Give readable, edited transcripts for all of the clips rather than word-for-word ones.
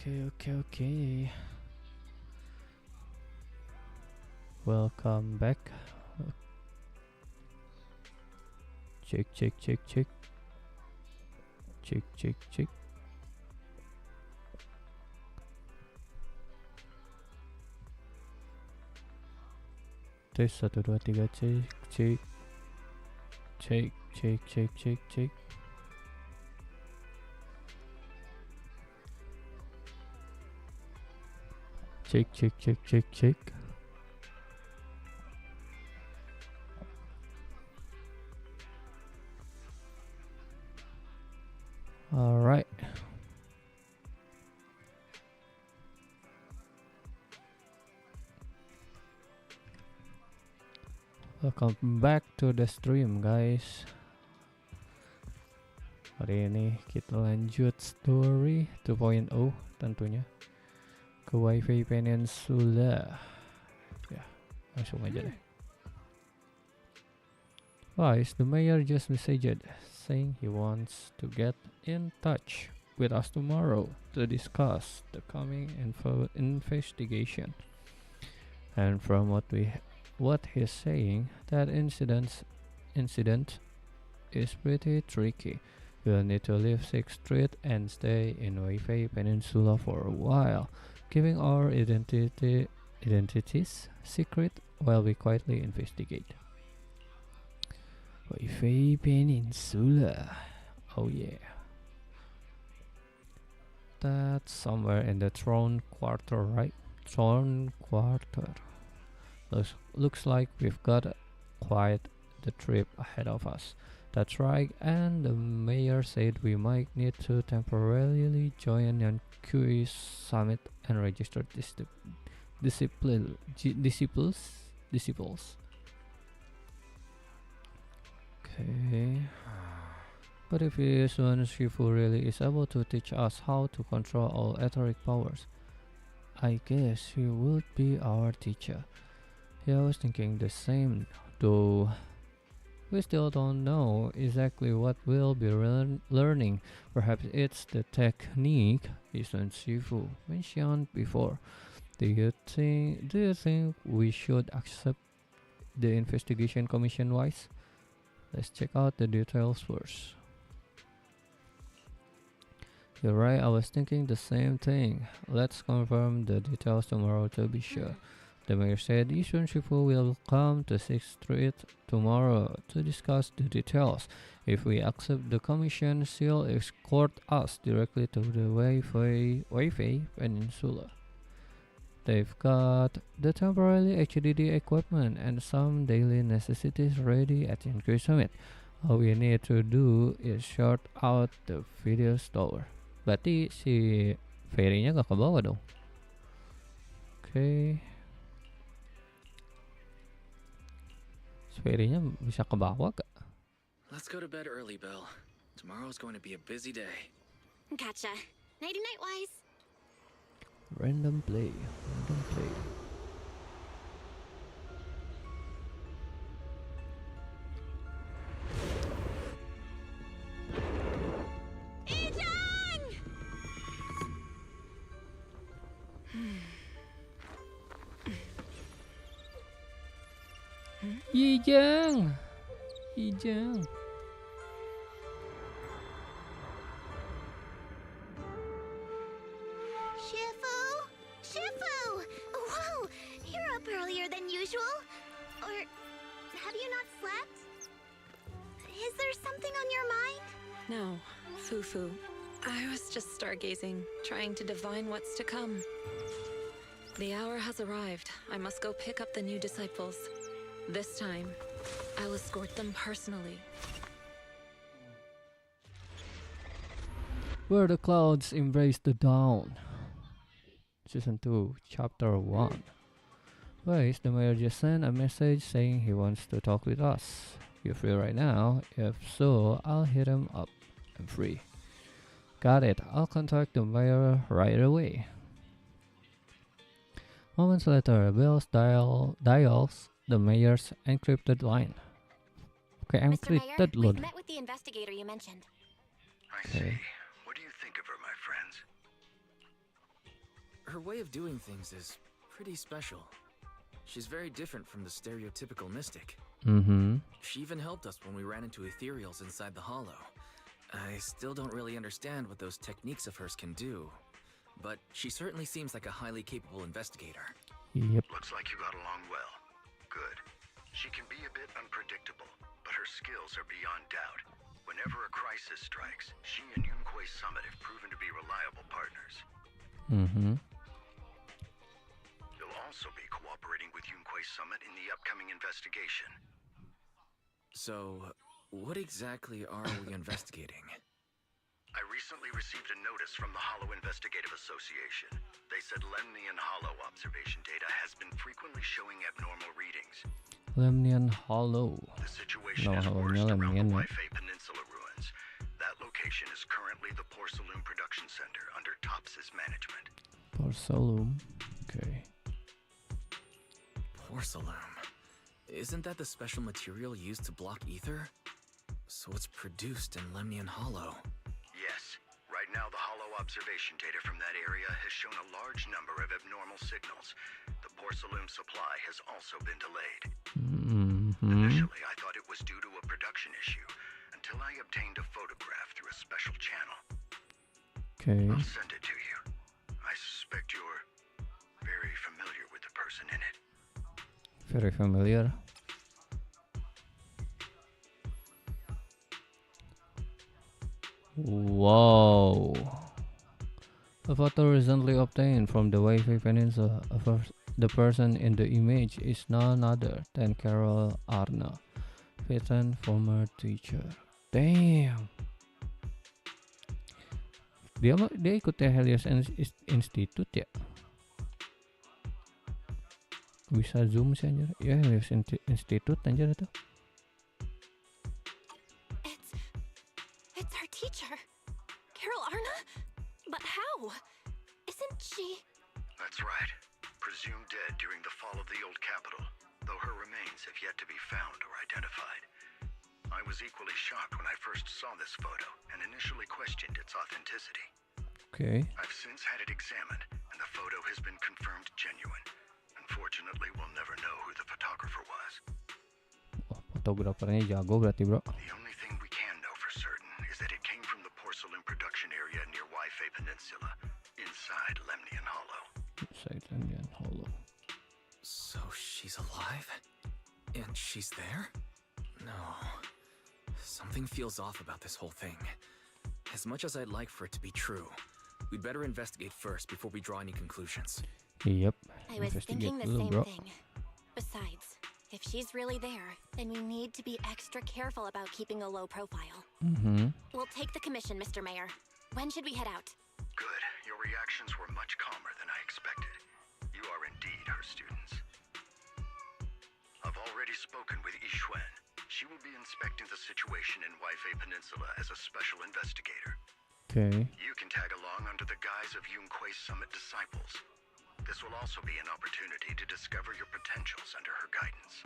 Okay. Welcome back. Check. Tes 1 2 3 cek. Cek. Cek. All right. Welcome back to the stream, guys. Hari ini kita lanjut story 2.0 tentunya ke Waifei Peninsula. Ya, langsung aja deh. Guys, the mayor just messaged saying he wants to get in touch with us tomorrow to discuss the coming investigation. And from what he's saying, that incident is pretty tricky. We'll need to leave 6th Street and stay in Waifei Peninsula for a while, keeping our identities secret while we quietly investigate. Waifei Peninsula. Oh yeah. That's somewhere in the Throne Quarter, right? Throne Quarter. Looks like we've got quite the trip ahead of us. That's right, and the mayor said we might need to temporarily join an QE summit and register disciples. Okay. But if Yusun Shifu really is able to teach us how to control all etheric powers, I guess he would be our teacher. Yeah, I was thinking the same, though we still don't know exactly what we'll be learning. Perhaps it's the technique Yusun Shifu mentioned before. Do you think we should accept the investigation commission wise? Let's check out the details first. You're right, I was thinking the same thing. Let's confirm the details tomorrow to be sure. The mayor said Yusun Shifu will come to 6th Street tomorrow to discuss the details. If we accept the commission, she'll escort us directly to the Waifei Peninsula. They've got the temporary HDD equipment and some daily necessities ready at Increase Summit. All we need to do is sort out the video store. Berarti si ferry-nya gak ke bawah dong. Okay. Si ferry-nya bisa ke bawah gak? Let's go to bed early, Bill. Tomorrow's going to be a busy day. Gotcha. Nighty-night, Wise. Random play. Yijang. Shifu! Whoa! You're up earlier than usual? Or have you not slept? Is there something on your mind? No, Fufu. I was just stargazing, trying to divine what's to come. The hour has arrived. I must go pick up the new disciples. This time, I'll escort them personally. Where the clouds embrace the dawn. Season 2, Chapter 1. Wait, the mayor just sent a message saying he wants to talk with us. You free right now? If so, I'll hit him up. I'm free. Got it. I'll contact the mayor right away. Moments later, Bill dials the mayor's encrypted line. Okay, Mr. Mayor, encrypted we've load. met with the investigator you mentioned. I see. What do you think of her, my friends? her way of doing things is pretty special. She's very different from the stereotypical mystic. Mm-hmm. She even helped us when we ran into ethereals inside the hollow. I still don't really understand what those techniques of hers can do, but she certainly seems like a highly capable investigator. Yep. Looks like you got along well. Good. She can be a bit unpredictable, but her skills are beyond doubt. Whenever a crisis strikes, she and Yunquei Summit have proven to be reliable partners. Mm-hmm. You'll also be cooperating with Yunquei Summit in the upcoming investigation. So, what exactly are we investigating? I recently received a notice from the Hollow Investigative Association. They said Lemnian Hollow observation data has been frequently showing abnormal readings. Lemnian Hollow. The situation No, is Hollow worst around the Lemnian, no? Waifei Peninsula ruins. That location is currently the Porcelain Production Center under Tops's management. Porcelain. Okay. Porcelain. Isn't that the special material used to block ether? So it's produced in Lemnian Hollow. Yes. Right now, the Hollow observation data from that area has shown a large number of abnormal signals. The porcelain supply has also been delayed. Mm-hmm. Initially, I thought it was due to a production issue, until I obtained a photograph through a special channel. Okay. I'll send it to you. I suspect you're very familiar with the person in it. Very familiar. Whoa. A photo recently obtained from the Waifei Peninsula. The person in the image is none other than Carol Arna, Peyton's former teacher. Damn. Dia ikut Helios Institute ya? Bisa zoom sih anjir. Ya Helios Institute anjir itu. It's our teacher. Carol Arna? But how? Isn't she... That's right. Presumed dead during the fall of the old capital, though her remains have yet to be found or identified. I was equally shocked when I first saw this photo and initially questioned its authenticity. Okay. I've since had it examined, and the photo has been confirmed genuine. Unfortunately, we'll never know who the photographer was. Oh, fotografernya jago berarti bro. The only thing we can know for certain is that it came from the porcelain production area near Waifei Peninsula, inside Lemnian Hollow. Inside Lemnian Hollow. So she's alive? And she's there? No. Something feels off about this whole thing. As much as I'd like for it to be true, we'd better investigate first before we draw any conclusions. Yep. I was thinking the dulu, same bro. thing. Besides, if she's really there, then we need to be extra careful about keeping a low profile. Mm-hmm. We'll take the commission, Mr. Mayor. When should we head out? Good. Your reactions were much calmer than I expected. You are indeed her students. I've already spoken with Yixuan. She will be inspecting the situation in Waifei Peninsula as a special investigator. Okay. You can tag along under the guise of Yunquei Summit disciples. This will also be an opportunity to discover your potentials under her guidance.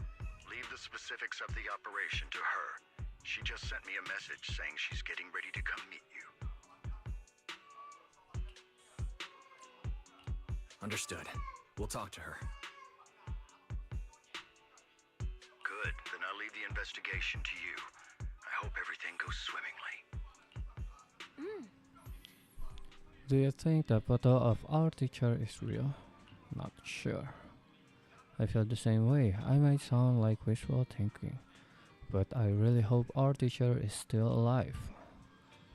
Leave the specifics of the operation to her. She just sent me a message saying she's getting ready to come meet you. Understood. We'll talk to her. Good. Then I'll leave the investigation to you. I hope everything goes swimmingly. Do you think the photo of our teacher is real? Not sure. I feel the same way. I might sound like wishful thinking, but I really hope our teacher is still alive.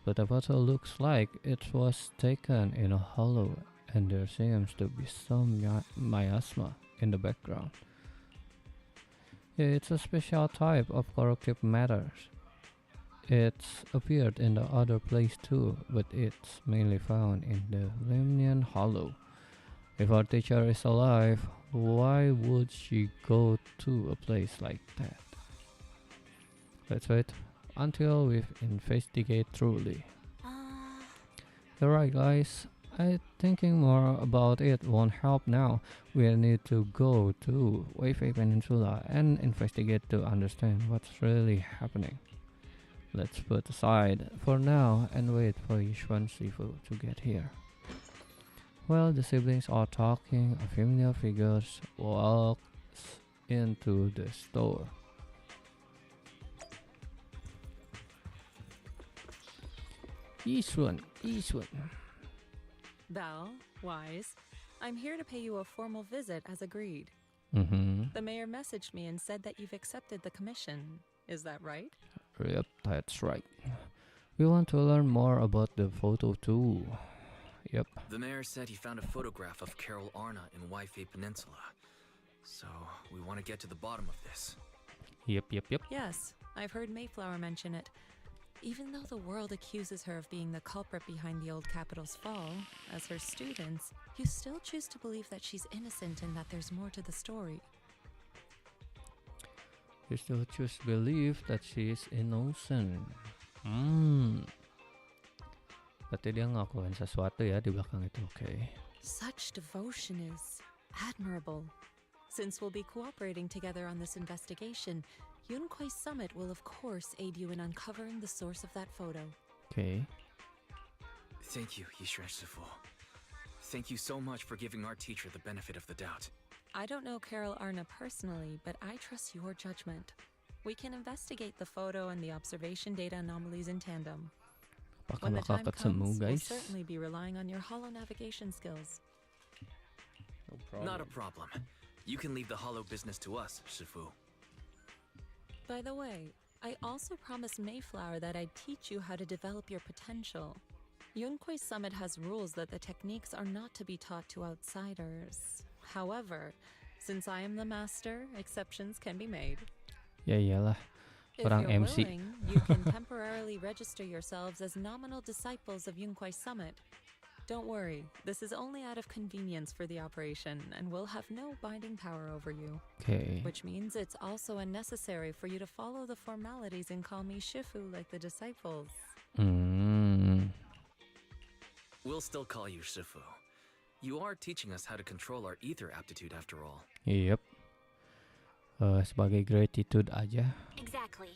But the photo looks like it was taken in a hollow, and there seems to be some miasma in the background. It's a special type of corruptive matter. It's appeared in the other place too, but it's mainly found in the Lemnian Hollow. If our teacher is alive, why would she go to a place like that? Let's wait until we investigate truly. Alright guys, thinking more about it won't help now. We need to go to Waifei Peninsula and investigate to understand what's really happening. Let's put aside for now and wait for Yixuan Shifu to get here. While the siblings are talking, a familiar figure walks into the store. Ishwan. Belle, Wise, I'm here to pay you a formal visit as agreed. Mm-hmm. The mayor messaged me and said that you've accepted the commission. Is that right? Yep, that's right. We want to learn more about the photo too. Yep. The mayor said he found a photograph of Carol Arna in Waifei Peninsula. So, we want to get to the bottom of this. Yep. Yes, I've heard Mayflower mention it. Even though the world accuses her of being the culprit behind the old capital's fall, as her students, you still choose to believe that she's innocent and that there's more to the story. You still choose to believe that she is innocent. Berarti dia ngelakuin sesuatu ya di belakang itu, okay? Such devotion is admirable. Since we'll be cooperating together on this investigation, Yunquei Summit will of course aid you in uncovering the source of that photo. Okay. Thank you, Yishuan Shifu. Thank you so much for giving our teacher the benefit of the doubt. I don't know Carol Arna personally, but I trust your judgment. We can investigate the photo and the observation data anomalies in tandem. Apakah When the bakal time ketemu, comes, we'll guys? certainly be relying on your holo navigation skills. No problem. Not a problem. You can leave the hollow business to us, Shifu. By the way, I also promised Mayflower that I'd teach you how to develop your potential. Yunquei Summit has rules that the techniques are not to be taught to outsiders. However, since I am the master, exceptions can be made. Ya iyalah. If Orang you're MC. willing, you can temporarily register yourselves as nominal disciples of Yunquei Summit. Don't worry, this is only out of convenience for the operation and will have no binding power over you. Okay. Which means it's also unnecessary for you to follow the formalities and call me Shifu like the disciples. We'll still call you Shifu. You are teaching us how to control our ether aptitude after all. Yep. Sebagai gratitude aja. Exactly.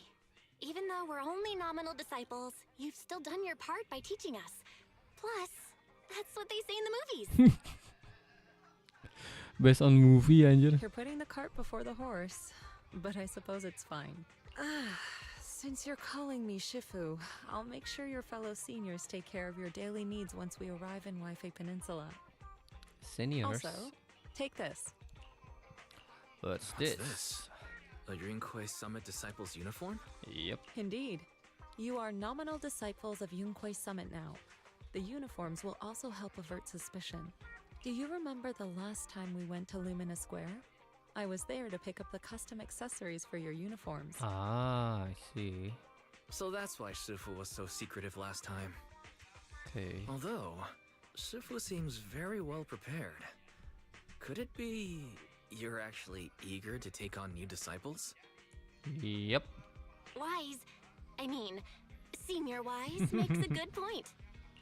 Even though we're only nominal disciples, you've still done your part by teaching us. Plus, that's what they say in the movies. Based on movie anjir. You're putting the cart before the horse, but I suppose it's fine. Since you're calling me Shifu, I'll make sure your fellow seniors take care of your daily needs once we arrive in Waifei Peninsula. Seniors. Also, take this. What's What's this? this? A Yunquei Summit Disciples uniform? Yep. Indeed. You are nominal disciples of Yunquei Summit now. The uniforms will also help avert suspicion. Do you remember the last time we went to Lumina Square? I was there to pick up the custom accessories for your uniforms. Ah, I see. So that's why Shifu was so secretive last time. Okay. Although, Shifu seems very well prepared. Could it be you're actually eager to take on new disciples? Yep. Senior Wise makes a good point.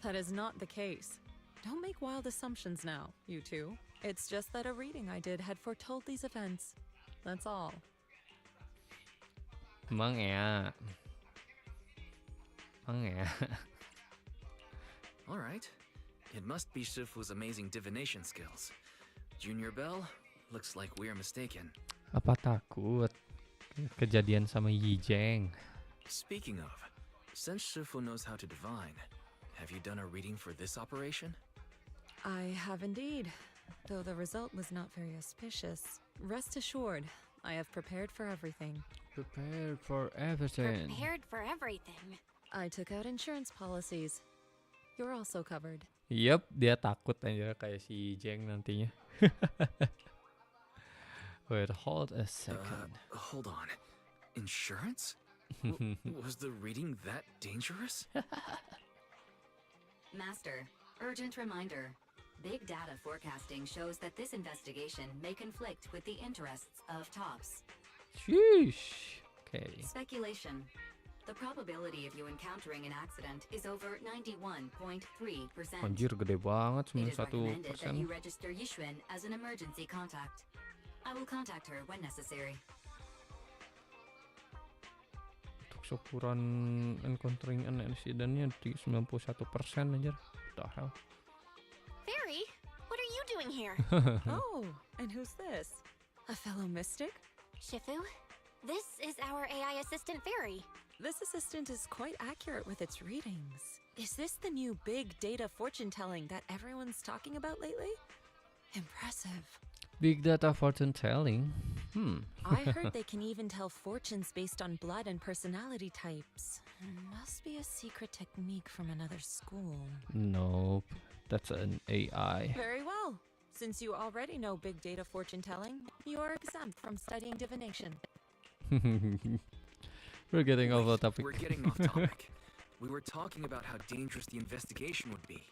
That is not the case. Don't make wild assumptions now, you two. It's just that a reading I did had foretold these events. That's all. Emang ya. Alright. It must be Shifu's amazing divination skills. Junior Bell, looks like we're mistaken. Apa takut kejadian sama Yijeng? Speaking of, since Shifu knows how to divine, have you done a reading for this operation? I have indeed, though the result was not very auspicious. Rest assured, I have prepared for everything. Prepared for everything. Prepared for everything. I took out insurance policies. You're also covered. Yep, dia takut aja kayak si Yijeng nantinya. Wait, hold a second. Hold on. Insurance? Was the reading that dangerous? Master, urgent reminder. Big data forecasting shows that this investigation may conflict with the interests of TOPS. Sheesh. Okay. Speculation. The probability of you encountering an accident is over 91.3%. Anjir, gede banget, It cuma is recommended that you 1%. register Yixuan as an emergency contact. I will contact her when necessary. Untuk syukuran encountering an accident-nya di 91% anjir. What the hell? Fairy, doing here? Oh, and who's this? A fellow mystic? Shifu, this is our AI assistant fairy. This assistant is quite accurate with its readings. Is this the new big data fortune telling that everyone's talking about lately? Impressive. Big data fortune telling. I heard they can even tell fortunes based on blood and personality types. Must be a secret technique from another school. Nope, that's an AI. Very well. Since you already know big data fortune telling, you are exempt from studying divination. We're getting off the Wait, topic. We're getting off topic. We were talking about how dangerous the investigation would be.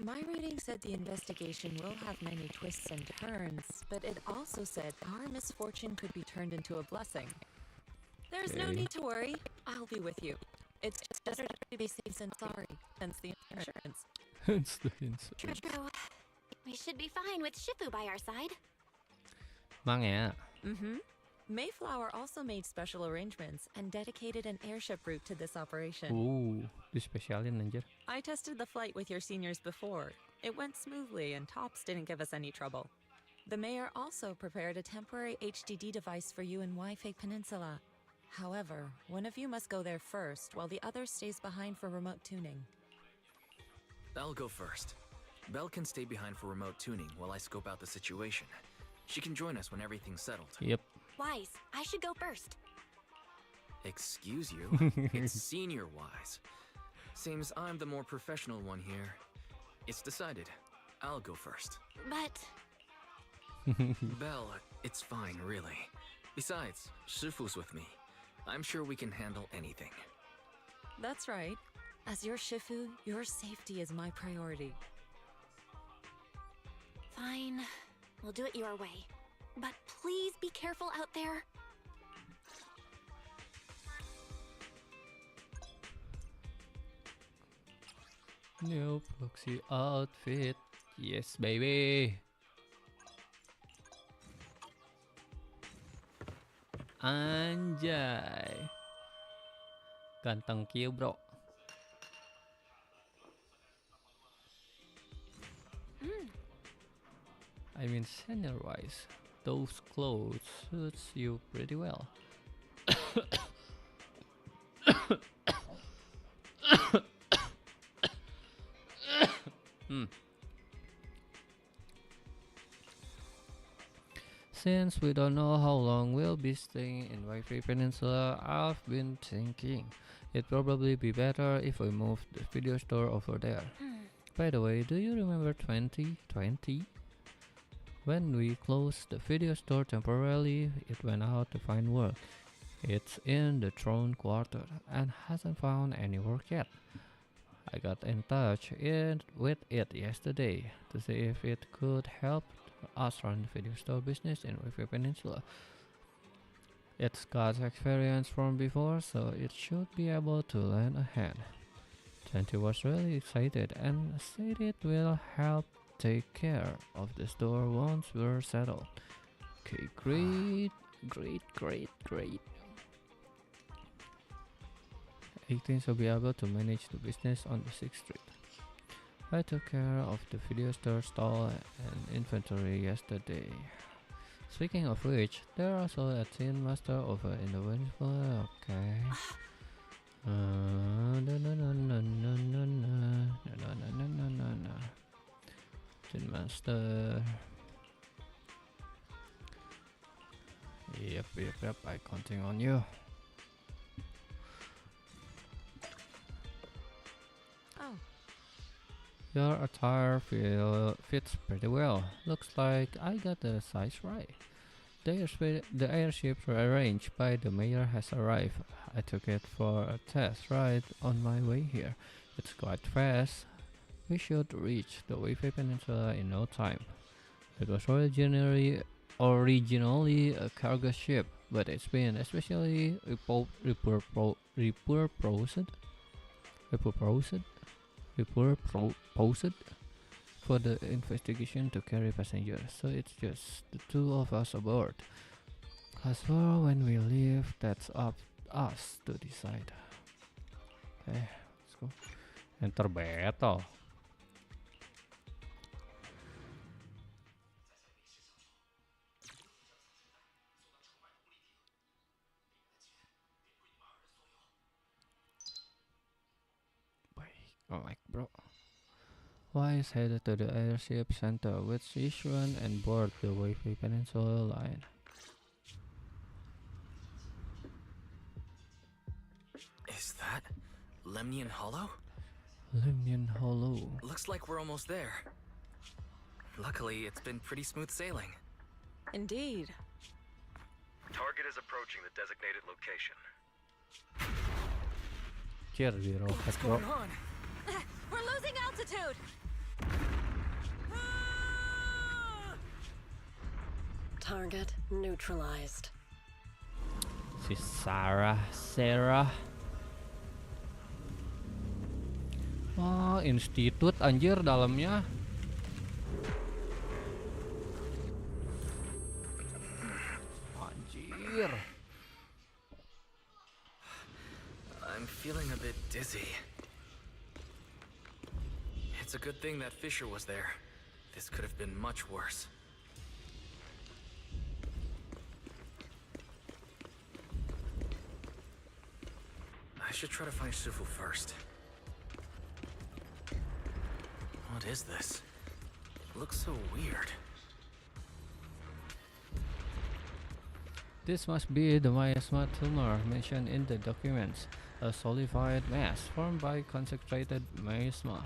My reading said the investigation will have many twists and turns, but it also said our misfortune could be turned into a blessing. There's no Okay. need to worry. I'll be with you. It's just better to be safe than sorry, hence the insurance. It's the insurance. True. We should be fine with Shifu by our side. Mangya. Mm-hmm. Mayflower also made special arrangements and dedicated an airship route to this operation. Dispesialin anjir. I tested the flight with your seniors before. It went smoothly and Tops didn't give us any trouble. The mayor also prepared a temporary HDD device for you in Waifei Peninsula. However, one of you must go there first while the other stays behind for remote tuning. I'll go first. Belle can stay behind for remote tuning while I scope out the situation. She can join us when everything's settled. Yep. Wise, I should go first. Excuse you? It's Senior Wise. Seems I'm the more professional one here. It's decided. I'll go first. But Belle, it's fine, really. Besides, Shifu's with me. I'm sure we can handle anything. That's right. As your Shifu, your safety is my priority. fine, we'll do it your way. But please be careful out there. New proxy outfit. Yes, baby. Anjay. Ganteng kieu, bro. I mean, senior-wise, those clothes suits you pretty well. Since we don't know how long we'll be staying in Waifei Peninsula, I've been thinking it'd probably be better if we moved the video store over there. By the way, do you remember 2020? When we closed the video store temporarily, it went out to find work. It's in the Throne Quarter and hasn't found any work yet. I got in touch with it yesterday to see if it could help us run the video store business in Waifei Peninsula. It's got experience from before, so it should be able to lend a hand. 20 was really excited and said it will help take care of the store once we're settled. Okay, great. 18 will be able to manage the business on the 6th Street. I took care of the video store stall and inventory yesterday. Speaking of which, there are also a tin master over in the Peninsula. Okay. Tin master. Yep. I counting on you. Oh, Your attire fits pretty well. Looks like I got the size right. The airship arranged by the mayor has arrived. I took it for a test ride on my way here. It's quite fast. We should reach the Waifei Peninsula in no time. It was originally a cargo ship, but it's been especially repurposed for the investigation to carry passengers, so it's just the two of us aboard. As for when we leave, that's up us to decide. Okay, let's go. Enter battle. Alright, bro. Wai is headed to the airship center with Sichuan and board the Waifei Peninsula line. Is that Lemnian Hollow? Lemnian Hollow. Looks like we're almost there. Luckily, it's been pretty smooth sailing. Indeed. Target is approaching the designated location. Cheer di roket, What's bro. going on? We're losing altitude! Target neutralized. Si Sarah. Wah, institut anjir dalamnya. Anjir. I'm feeling a bit dizzy. It's a good thing that Fisher was there. This could have been much worse. I should try to find Shifu first. What is this? It looks so weird. This must be the miasma tumor mentioned in the documents, a solidified mass formed by concentrated miasma.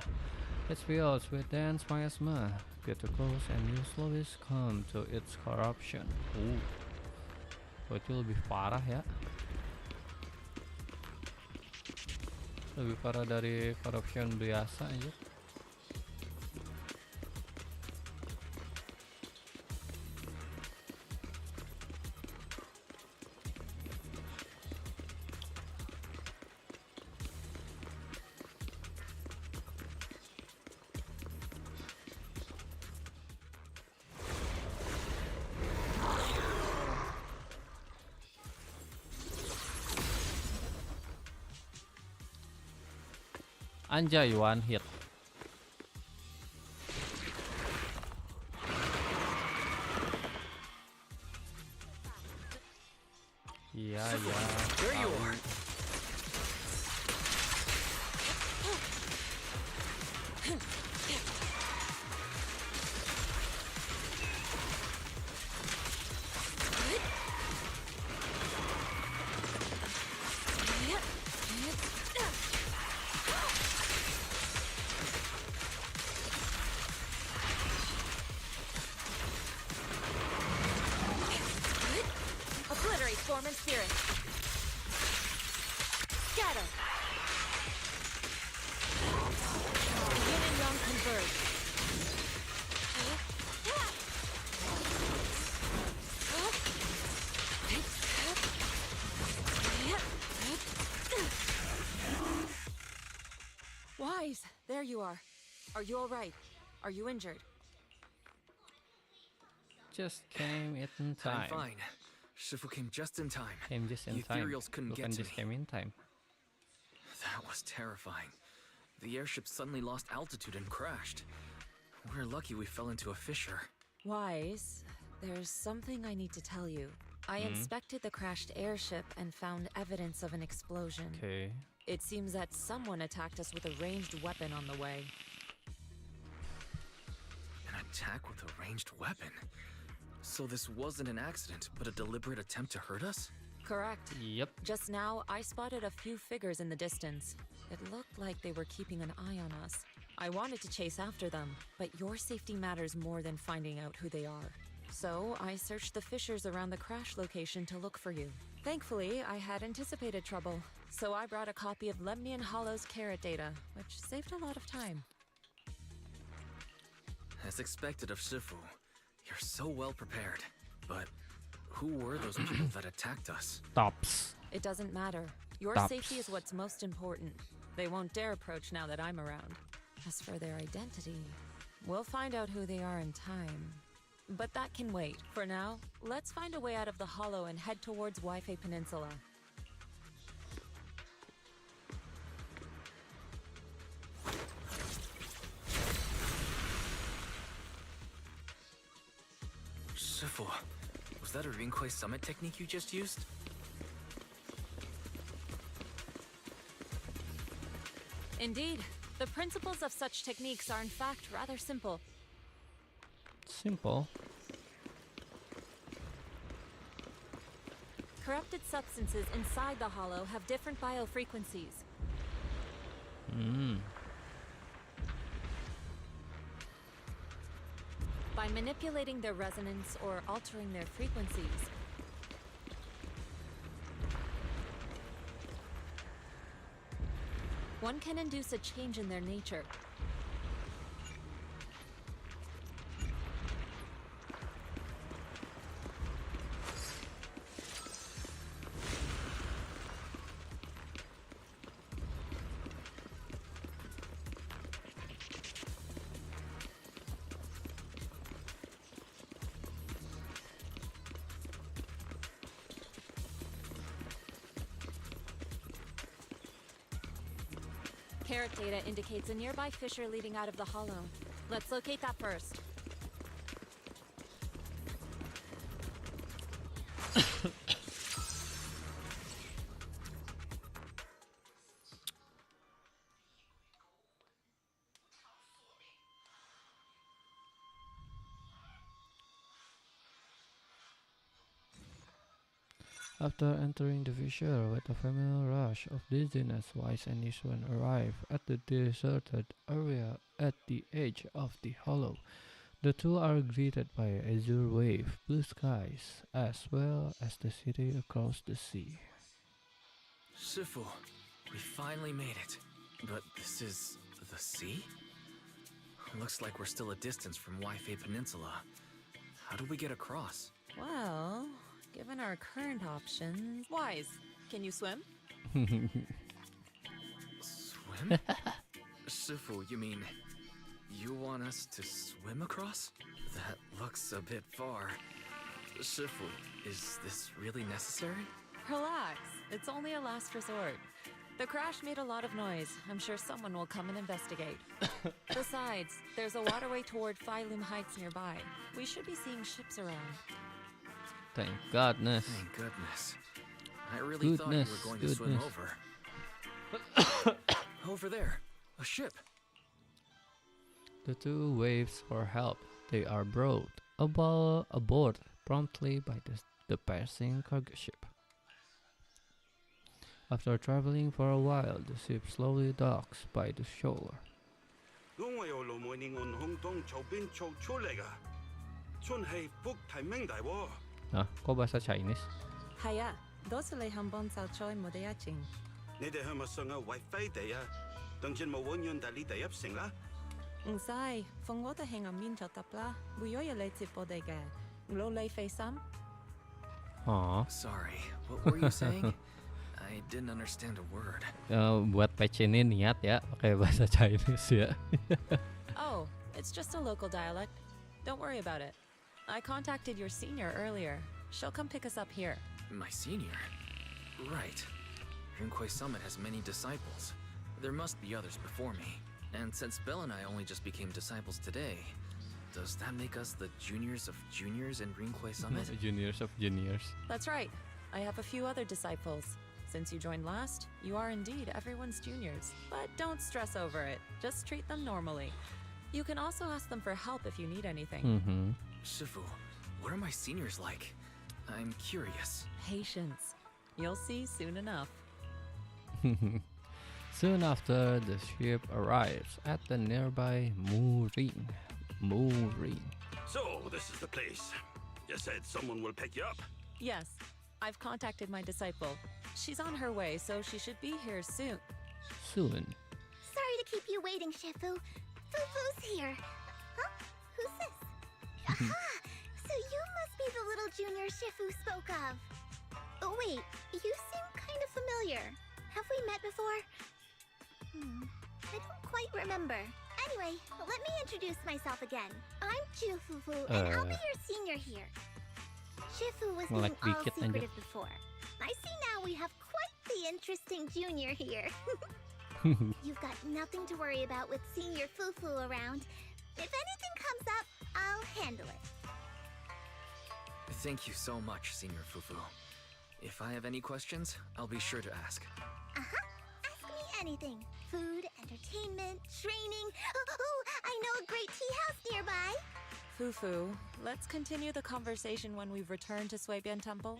It fills with dense miasma. Particles and you slowly succumb to its corruption. Berarti lebih parah ya? Lebih parah dari corruption biasa aja. Anjay, one hit. Yeah. There you are. Obliterate form and spirit. Scatter. Yin and yang converge. Wise, there you are. Are you all right? Are you injured? Just came in time. I'm fine. Shifu came just in time. Came just in The time. ethereals couldn't get Bukan to just me. came in time. That was terrifying. The airship suddenly lost altitude and crashed. We're lucky we fell into a fissure. Wise, there's something I need to tell you. I inspected the crashed airship and found evidence of an explosion. Okay. It seems that someone attacked us with a ranged weapon on the way. An attack with a ranged weapon? So this wasn't an accident, but a deliberate attempt to hurt us? Correct. Yep. Just now, I spotted a few figures in the distance. It looked like they were keeping an eye on us. I wanted to chase after them, but your safety matters more than finding out who they are. So I searched the fissures around the crash location to look for you. Thankfully, I had anticipated trouble, so I brought a copy of Lemnian Hollow's carrot data, which saved a lot of time. As expected of Shifu, you're so well prepared. But who were those people that attacked us? Tops. It doesn't matter. Your Tops. safety is what's most important. They won't dare approach now that I'm around. As for their identity, we'll find out who they are in time. But that can wait. For now, let's find a way out of the hollow and head towards Waifei Peninsula. Shifu, was that a Rinkwei summit technique you just used? Indeed. The principles of such techniques are in fact rather simple. Simple. Corrupted substances inside the hollow have different biofrequencies. By manipulating their resonance or altering their frequencies, one can induce a change in their nature. Carrot data indicates a nearby fissure leading out of the hollow. Let's locate that first. After entering the fissure with a familiar rush of dizziness, Wise and Yishuan arrive at the deserted area at the edge of the hollow. The two are greeted by a azure wave, blue skies, as well as the city across the sea. Shifu, we finally made it. But this is the sea? Looks like we're still a distance from Waifei Peninsula. How do we get across? Well, given our current options... Wise, can you swim? Swim? Shifu, you mean you want us to swim across? That looks a bit far. Shifu, is this really necessary? Relax, it's only a last resort. The crash made a lot of noise. I'm sure someone will come and investigate. Besides, there's a waterway toward Phylum Heights nearby. We should be seeing ships around. Thank goodness. Thank goodness. I really thought you were going to swim over. Over there, a ship. The two waves for help. They are brought aboard promptly by the passing cargo ship. After traveling for a while, the ship slowly docks by the shore. Ah, kok bahasa Chinese? Haya, dosulay hambon sa choy modayaching. Sai, fongota henga min tapla, buyoya leti podega. Glolay face-am? Aw. Sorry, what were you saying? I didn't understand a word. Buat patch ini niat ya, pakai bahasa Chinese ya. Oh, it's just a local dialect. Don't worry about it. I contacted your senior earlier. She'll come pick us up here. My senior? Right. Rinquay Summit has many disciples. There must be others before me. And since Belle and I only just became disciples today, does that make us the juniors of juniors in Rinquay Summit? Juniors of juniors. That's right. I have a few other disciples. Since you joined last, you are indeed everyone's juniors. But don't stress over it. Just treat them normally. You can also ask them for help if you need anything. Shifu, what are my seniors like? I'm curious. Patience. You'll see soon enough. Soon after, the ship arrives at the nearby mooring. So, this is the place. You said someone will pick you up. Yes, I've contacted my disciple. She's on her way, so she should be here soon. Soon. Sorry to keep you waiting, Shifu. Fufu's here. Huh? Who's this? Aha! So you must be the little junior Shifu spoke of. Oh, wait, you seem kind of familiar. Have we met before? I don't quite remember. Anyway, let me introduce myself again. I'm Fufu, and I'll be your senior here. Shifu was being all secretive before. I see now we have quite the interesting junior here. You've got nothing to worry about with senior Fufu around. If anything comes up, I'll handle it. Thank you so much, Senior Fufu. If I have any questions, I'll be sure to ask. Ask me anything. Food, entertainment, training. Oh, I know a great tea house nearby. Fufu, let's continue the conversation when we've returned to Swabian Temple.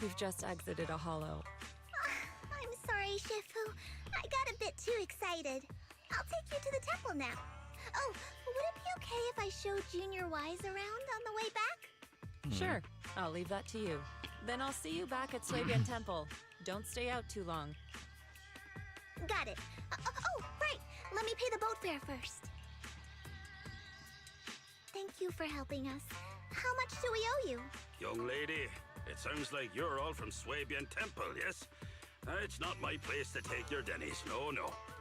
We've just exited a hollow. I'm sorry, Shifu. I got a bit too excited. I'll take you to the temple now. Oh, would it be okay if I showed Junior Wise around on the way back? Sure, I'll leave that to you. Then I'll see you back at Swabian Temple. Don't stay out too long. Got it. Oh, right. Let me pay the boat fare first. Thank you for helping us. How much do we owe you? Young lady, it sounds like you're all from Swabian Temple, yes? It's not my place to take your dennies, no.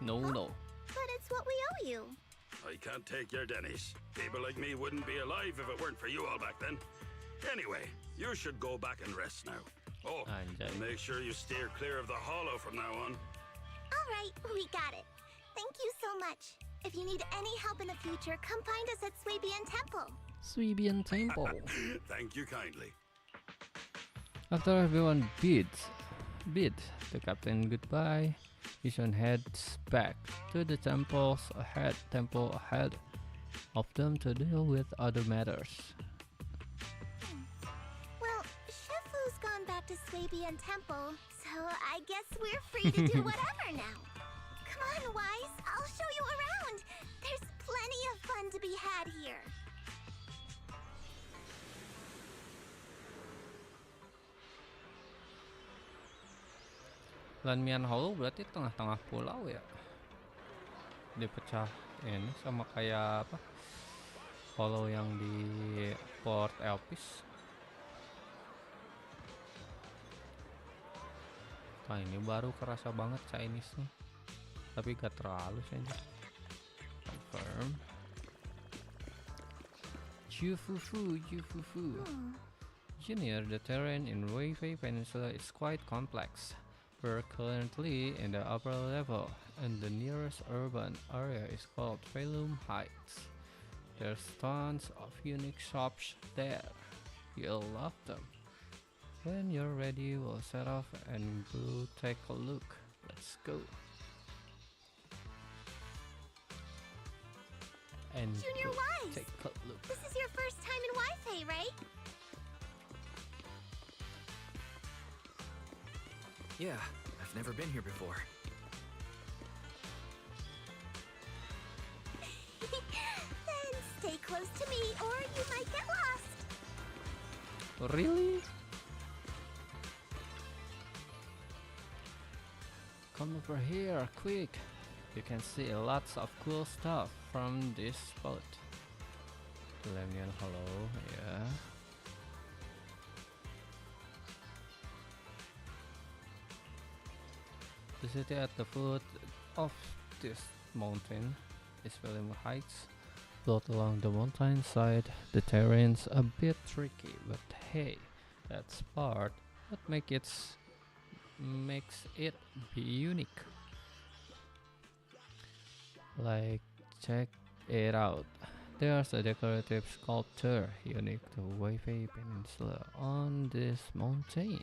No. But it's what we owe you. I can't take your dennies. People like me wouldn't be alive if it weren't for you all back then. Anyway, you should go back and rest now. Oh, Anjay. and make sure you steer clear of the hollow from now on. All right, we got it. Thank you so much. If you need any help in the future, come find us at Swabian Temple. Swabian Temple. Thank you kindly. After everyone bid the captain goodbye, Yishun heads back to the temple ahead of them to deal with other matters. Well, Shifu's gone back to Swabian Temple, so I guess we're free to do whatever now. Come on, Wise, I'll show you around. There's plenty of fun to be had here. Lanmian Hollow berarti tengah-tengah pulau ya. Dipecah ini sama kayak apa? Hollow yang di Port Elpis. Nah ini baru kerasa banget Chinese nih. Tapi gak terlalu sih. Confirm. Jufufu. Junior, the terrain in Waifei Peninsula is quite complex. We're currently in the upper level, and the nearest urban area is called Felum Heights. There's tons of unique shops there. You'll love them. When you're ready, we'll set off and go take a look. Let's go. And Junior go Wise, take a look. this is your first time in Waifei, right? Yeah, I've never been here before. Then stay close to me or you might get lost. Really? Come over here, quick! You can see lots of cool stuff from this spot. Lemnian Hollow, yeah. The city at the foot of this mountain is Felum Heights. Built along the mountainside, the terrain's a bit tricky, but hey, that's part that makes it be unique. Like, check it out. There's a decorative sculpture unique to Waifei Peninsula on this mountain.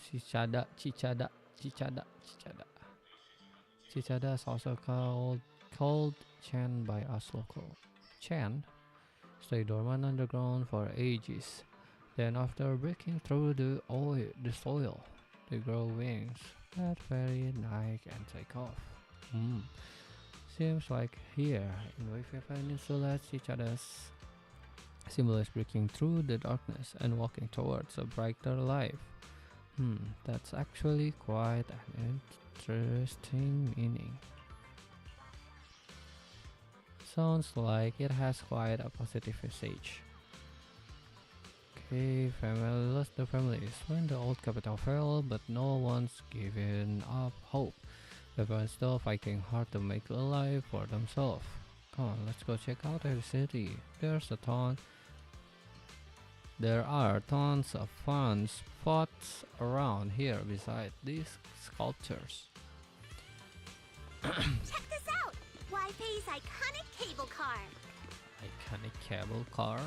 Chichada is also called Chan by us local. Chan stay dormant underground for ages. Then after breaking through the soil, they grow wings that vary night and take off. Seems like here in Waifei Peninsula, Chichadas symbolize breaking through the darkness and walking towards a brighter life. That's actually quite an interesting meaning. Sounds like it has quite a positive message. Okay, the families. When the old capital fell, but no one's given up hope. Everyone's still fighting hard to make a life for themselves. Come on, let's go check out the city. There are tons of fun spots around here beside these sculptures. Check this out! Waifei's iconic cable car. Iconic cable car.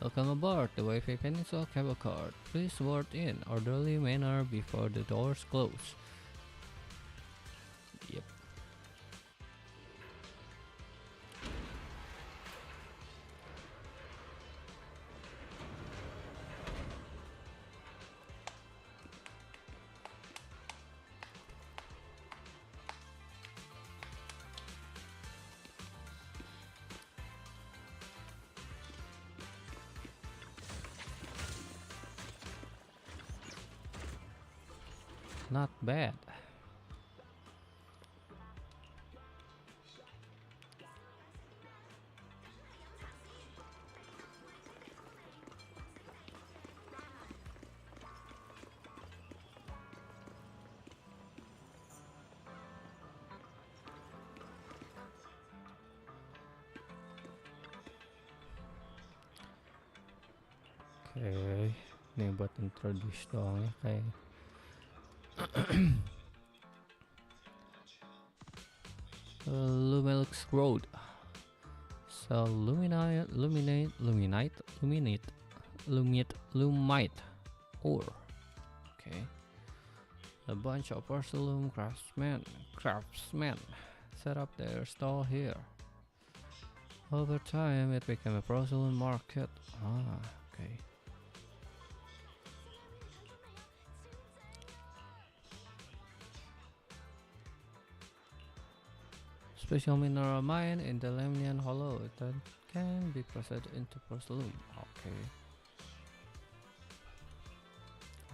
Welcome aboard the Waifei Peninsula cable cart. Please board in orderly manner before the doors close. Yep. Not bad. Okay, ini buat introduce doang ya kayak. Lumelux Road. So lumite ore. Okay. A bunch of porcelain craftsmen set up their stall here. Over time, it became a porcelain market. Ah, okay. Special mineral mine in the Lemnian Hollow that can be processed into porcelain. Okay.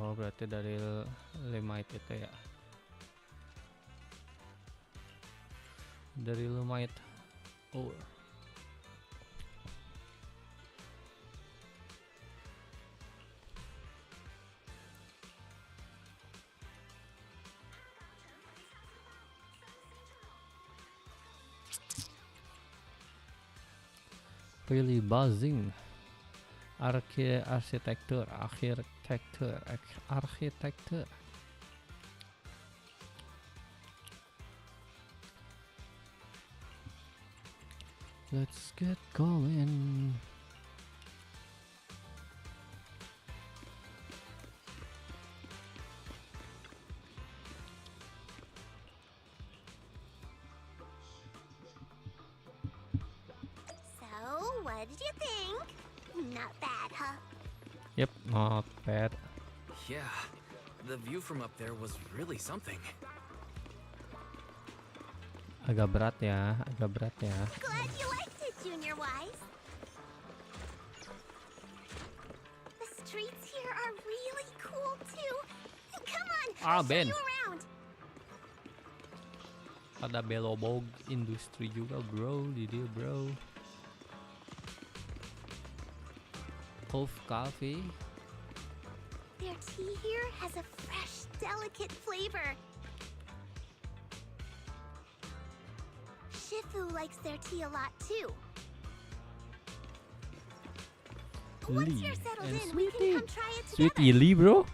Oh, berarti dari limite itu ya. Dari limite ore. Really buzzing. Architecture. Let's get going. What did you think? Not bad, huh? Yep, not bad. Yeah, the view from up there was really something. Agak berat ya. Glad you liked it, Junior Wise. The streets here are really cool too. Come on, I'll show Ben. you around. Ada Belobog industri juga bro, di dia bro. Cove Coffee. Their tea here has a fresh, delicate flavor. Shifu likes their tea a lot too. Once you're settled in, we can come try it together. Sweet Illy bro.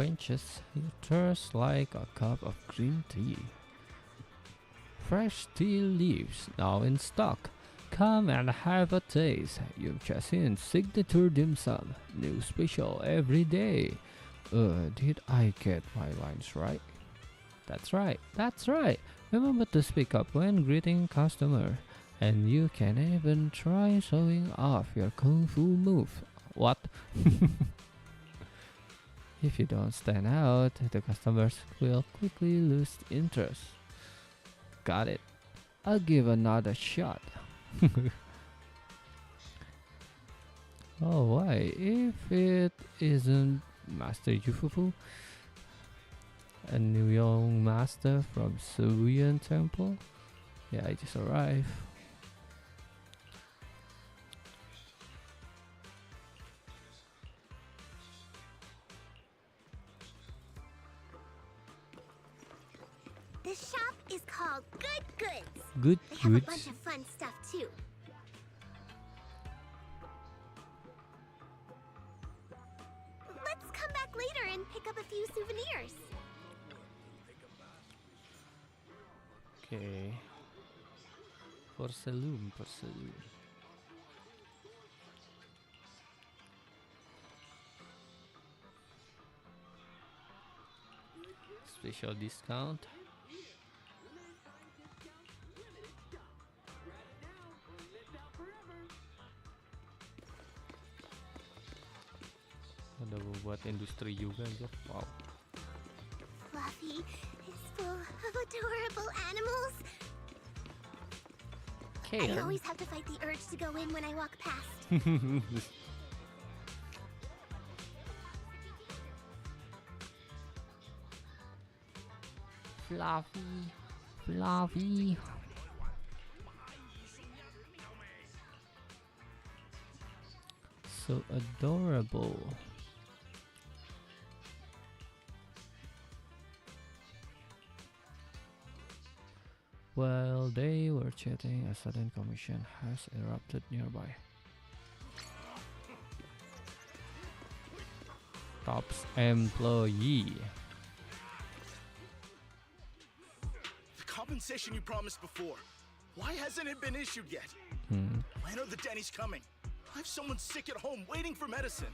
Quenches your thirst like a cup of green tea. Fresh tea leaves now in stock. Come and have a taste. Yumchasin signature dim sum. New special every day. Did I get my lines right? That's right. Remember to speak up when greeting customer. And you can even try showing off your kung fu move. What? If you don't stand out, the customers will quickly lose interest. Got it. I'll give another shot. Oh, why? If it isn't Master Yufufu, a new young master from Suyan Temple? Yeah, I just arrived. This shop is called Good Goods. Good They have a goods. bunch of fun stuff too. Let's come back later and pick up a few souvenirs. Okay. Porcelain, porcelain. Special discount. Ada buat industri juga aja. Wow. Fluffy is full of adorable animals. I Care. always have to fight the urge to go in when I walk past. Fluffy, fluffy. So adorable. While they were chatting, a sudden commotion has erupted nearby. Top's employee. The compensation you promised before. Why hasn't it been issued yet? When are the Denny's coming? I have someone sick at home waiting for medicine.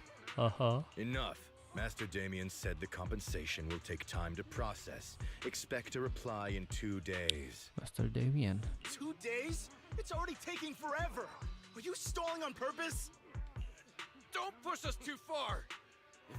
Enough. Master Damien said the compensation will take time to process. Expect a reply in 2 days. Master Damien. 2 days? It's already taking forever. Are you stalling on purpose? Don't push us too far.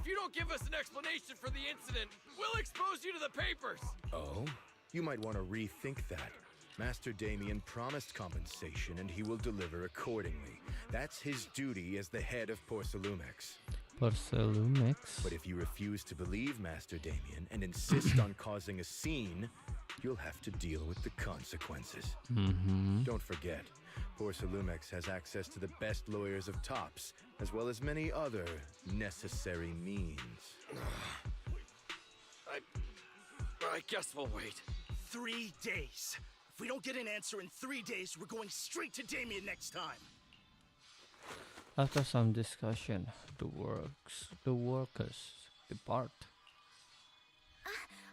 If you don't give us an explanation for the incident, we'll expose you to the papers. Oh? You might want to rethink that. Master Damien promised compensation and he will deliver accordingly. That's his duty as the head of Porcelumex. Porcelumex. But if you refuse to believe Master Damien and insist on causing a scene, you'll have to deal with the consequences. Don't forget, Porcelumex has access to the best lawyers of Tops, as well as many other necessary means. I guess we'll wait. 3 days. If we don't get an answer in 3 days, we're going straight to Damien next time. After some discussion, the workers depart.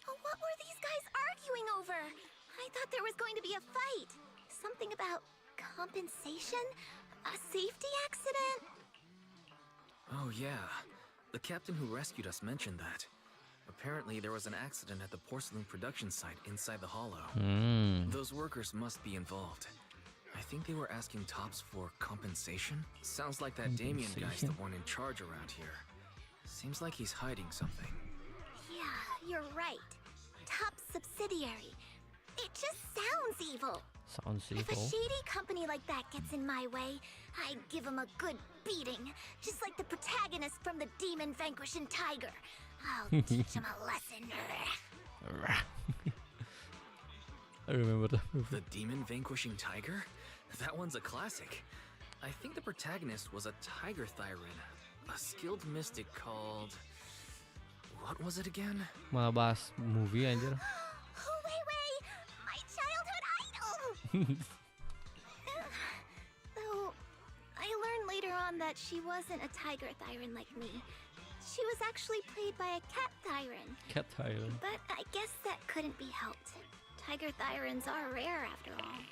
What were these guys arguing over? I thought there was going to be a fight. Something about compensation? A safety accident? Oh, yeah. The captain who rescued us mentioned that. Apparently, there was an accident at the porcelain production site inside the hollow. Those workers must be involved. I think they were asking Tops for compensation. Sounds like that Damien guy's the one in charge around here. Seems like he's hiding something. Yeah, you're right. Top subsidiary. It just sounds evil. Sounds If a evil. shady company like that gets in my way, I'd give him a good beating. Just like the protagonist from the Demon Vanquishing Tiger. I'll teach him a lesson. I remember that movie. The Demon Vanquishing Tiger? That one's a classic. I think the protagonist was a tiger thyran, a skilled mystic called... What was it again? Malah bahas movie anjir. Waifei, my childhood idol! Though, I learned later on that she wasn't a tiger thyran like me. She was actually played by a cat thyran. Cat Island. But I guess that couldn't be helped. Tiger thyrans are rare after all.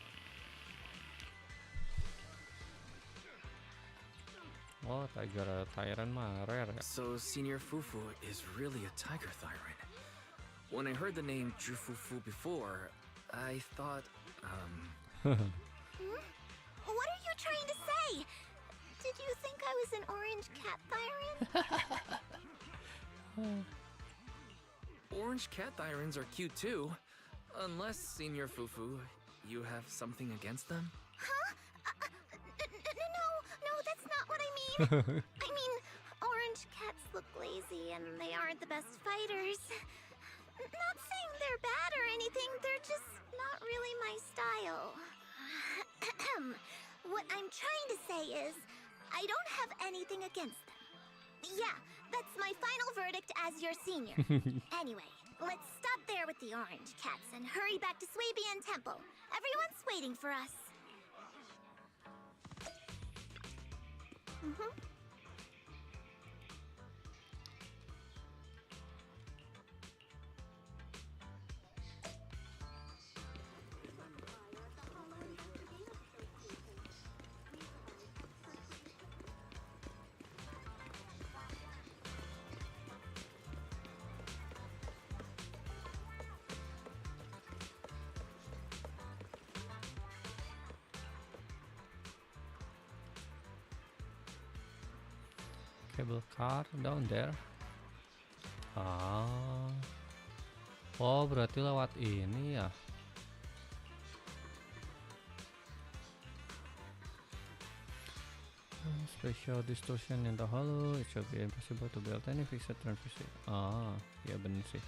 Oh, Tiger Tyrant mah rare ya. So Senior Fufu is really a tiger thyran. When I heard the name Jufufu before, I thought, What are you trying to say? Did you think I was an orange cat thyran? Orange cat thyrans are cute too. Unless, Senior Fufu, you have something against them? Huh? No, that's not what I mean. I mean, orange cats look lazy and they aren't the best fighters. Not saying they're bad or anything, they're just not really my style. What I'm trying to say is, I don't have anything against them. Yeah, that's my final verdict as your senior. Anyway, let's stop there with the orange cats and hurry back to Swabian Temple. Everyone's waiting for us. cable car down there. Ah. Oh, berarti lewat ini ya. Special distortion in the hollow. It should be impossible to build any fixed transmission. Ah, ya bener sih.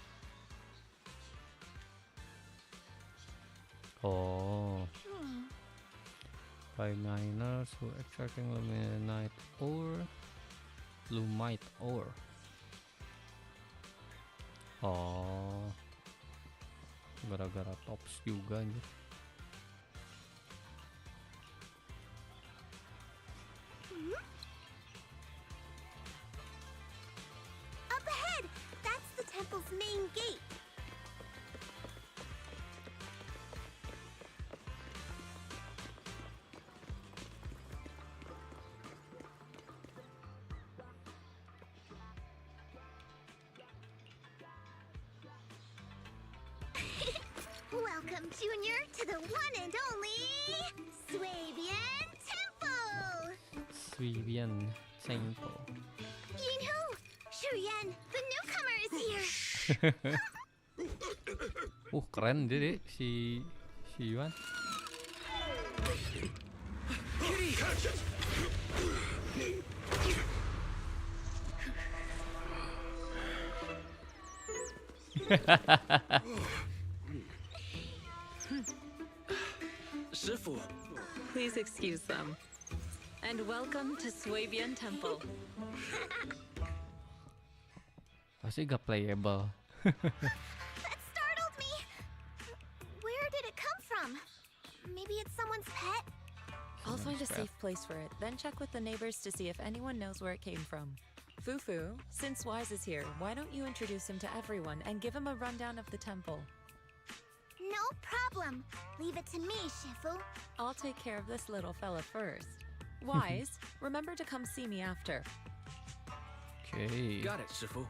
Oh. By miners who extracting lumite ore. Oh. Gara-gara tops juga anjir. Up ahead! That's the temple's main gate. Welcome, Junior, to the one and only Swabian Temple! Swabian Temple. Yinhu! Shuyan, the newcomer is here! Keren dia deh, si Yuan. Shifu. Please excuse them. And welcome to Swabian Temple. Pasti gak playable. That startled me! Where did it come from? Maybe it's someone's pet? I'll find a safe place for it, then check with the neighbors to see if anyone knows where it came from. Fufu, since Wise is here, why don't you introduce him to everyone and give him a rundown of the temple? No problem. Leave it to me, Shifu. I'll take care of this little fella first. Wise, remember to come see me after. Okay. Got it, Shifu.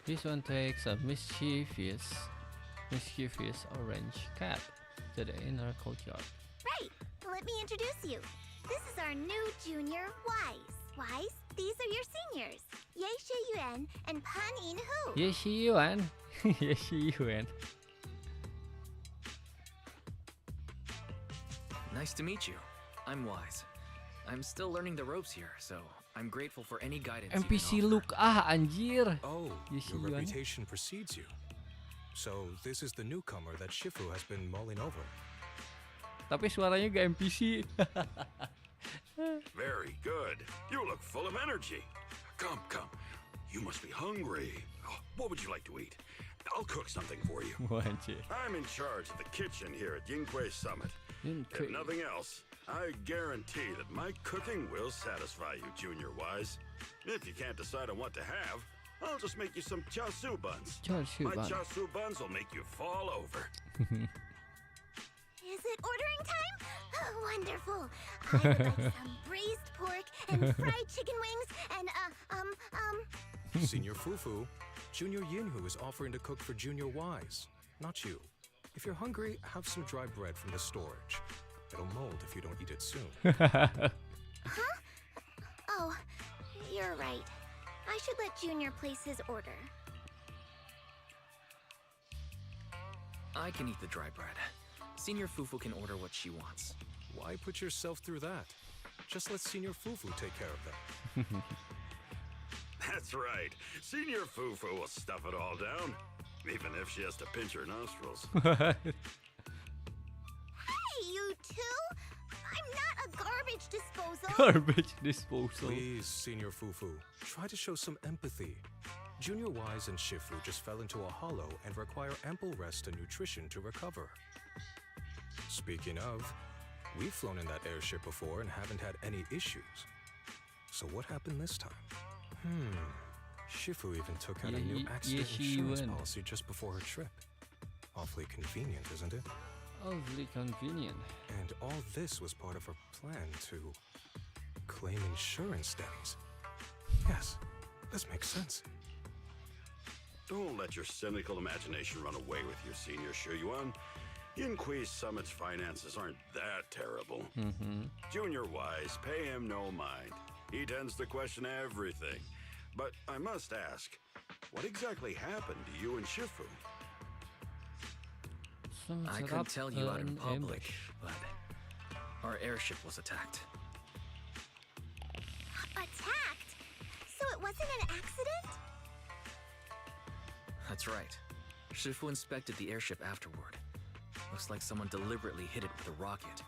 This one takes a mischievous orange cat to the inner courtyard. Right. Let me introduce you. This is our new junior, Wise. Wise, these are your seniors. Ye Shi Yuan and Pan In Hu. Ye Shi Yuan. Ye Shi Yuan. Nice to meet you. I'm Wise. I'm still learning the ropes here, so I'm grateful for any guidance you NPC can offer. look anjir. Oh, Ye Shi your Yuan. reputation precedes you. So this is the newcomer that Shifu has been mulling over. Tapi suaranya gak NPC. Very good. You look full of energy. Come, come. You must be hungry. Oh, what would you like to eat? I'll cook something for you. Anjir. I'm in charge of the kitchen here at Yinghui Summit. If nothing else, I guarantee that my cooking will satisfy you, Junior Wise. If you can't decide on what to have, I'll just make you some chasu buns. My chasu buns will make you fall over. Is it ordering time? Oh, wonderful. I would like some braised pork and fried chicken wings and, Senior Fufu, Junior Yinhu is offering to cook for Junior Wise, not you. If you're hungry, have some dry bread from the storage. It'll mold if you don't eat it soon. Huh? Oh, you're right. I should let Junior place his order. I can eat the dry bread. Senior Fufu can order what she wants. Why put yourself through that? Just let Senior Fufu take care of them. That's right. Senior Fufu will stuff it all down, even if she has to pinch her nostrils. Hey, you two! I'm not a garbage disposal! Garbage disposal. Please, Senior Fufu, try to show some empathy. Junior Wise and Shifu just fell into a hollow and require ample rest and nutrition to recover. Speaking of, we've flown in that airship before and haven't had any issues. So what happened this time? Shifu even took out a new accident insurance policy just before her trip. Awfully convenient, isn't it? Awfully convenient. And all this was part of her plan to claim insurance debts. Yes, this makes sense. Don't let your cynical imagination run away with you, Senior Shuyuan. Yinghui Summit's finances aren't that terrible. Junior Wise, pay him no mind. He tends to question everything. But I must ask, what exactly happened to you and Shifu? I couldn't tell you out in public, but our airship was attacked. Attacked? So it wasn't an accident? That's right. Shifu inspected the airship afterward. Looks like someone deliberately hit it with a rocket.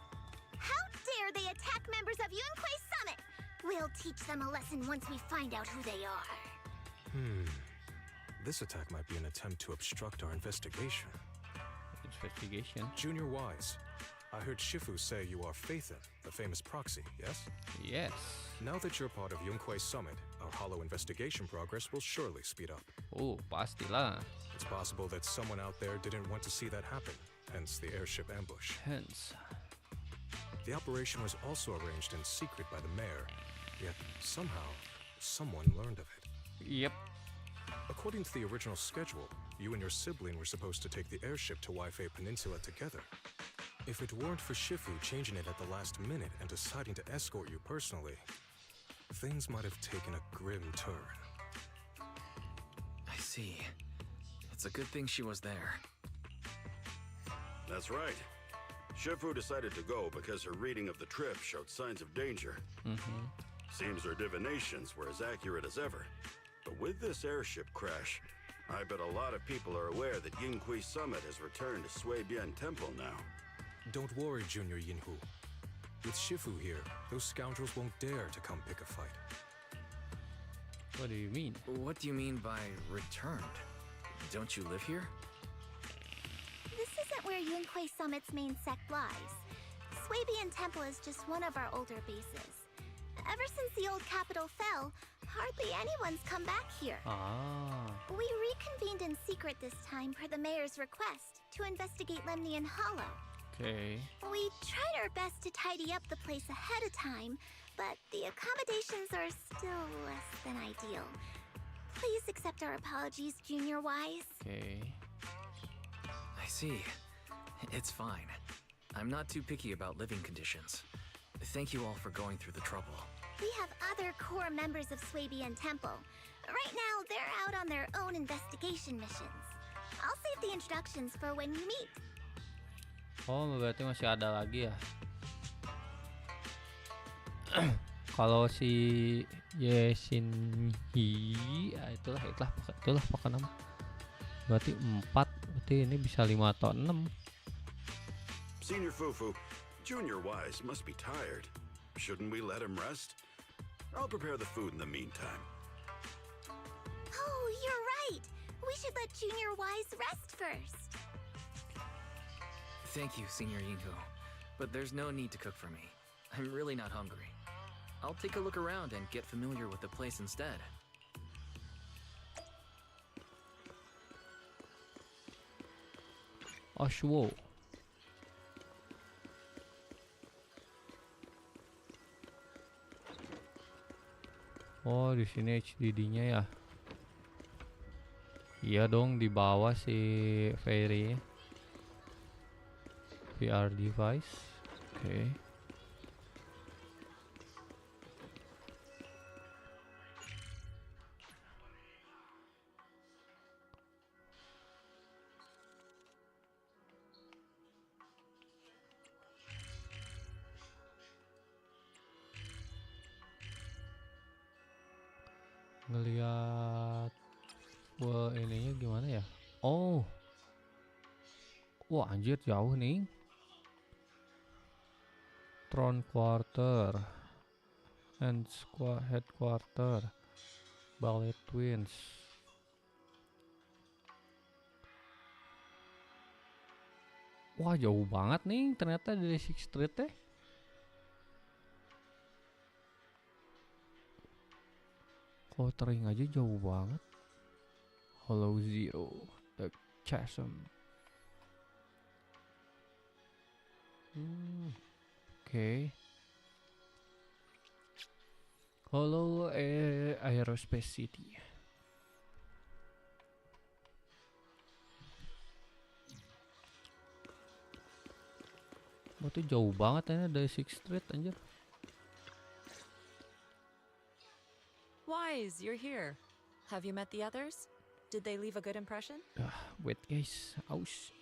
How dare they attack members of Yunquei Summit? We'll teach them a lesson once we find out who they are. This attack might be an attempt to obstruct our investigation. Junior Wise, I heard Shifu say you are Faithin, the famous proxy, yes? Yes. Now that you're part of Yunquei Summit, our hollow investigation progress will surely speed up. Oh, pastilah. It's possible that someone out there didn't want to see that happen, hence the airship ambush. Hence. The operation was also arranged in secret by the mayor, yet somehow, someone learned of it. Yep. According to the original schedule, you and your sibling were supposed to take the airship to Waifei Peninsula together. If it weren't for Shifu changing it at the last minute and deciding to escort you personally, things might have taken a grim turn. I see. It's a good thing she was there. That's right. Shifu decided to go because her reading of the trip showed signs of danger. Seems her divinations were as accurate as ever. But with this airship crash, I bet a lot of people are aware that Yunquei Summit has returned to Suibian Temple now. Don't worry, Junior Yinhu. With Shifu here, those scoundrels won't dare to come pick a fight. What do you mean? What do you mean by returned? Don't you live here? This isn't where Yunquei Summit's main sect lies. Suibian Temple is just one of our older bases. Ever since the old capital fell, hardly anyone's come back here. We reconvened in secret this time per the mayor's request to investigate Lemnian Hollow. Okay. We tried our best to tidy up the place ahead of time, but the accommodations are still less than ideal. Please accept our apologies, Junior Wise. Okay. I see. It's fine. I'm not too picky about living conditions. Thank you all for going through the trouble. We have other core members of Suibian Temple. Right now, they're out on their own investigation missions. I'll save the introductions for when you meet. Oh, berarti masih ada lagi ya. Kalau si Yesinhi, ya itulah pokoknya nama. Berarti 4, berarti ini bisa 5 atau 6. Senior Fufu, Junior Wise must be tired. Shouldn't we let him rest? I'll prepare the food in the meantime. Oh, you're right. We should let Junior Wise rest first. Thank you, Senior Yinhu. But there's no need to cook for me. I'm really not hungry. I'll take a look around and get familiar with the place instead. Ashwo. Oh, di sini HDD-nya ya. Iya dong, di bawah si Fairy. VR device. Oke. Ngeliat ininya gimana ya? Oh, wah anjir jauh nih. Throne Quarter and Headquarter Ballet Twins. Wah jauh banget nih ternyata dari Sixth Street teh. Quartering aja jauh banget. Hollow Zero, The Chasm. Oke. Hollow Aerospace City. Berarti jauh banget ya dari Sixth Street anjir. Wise, you're here. Have you met the others? Did they leave a good impression? Wait guys, ouch.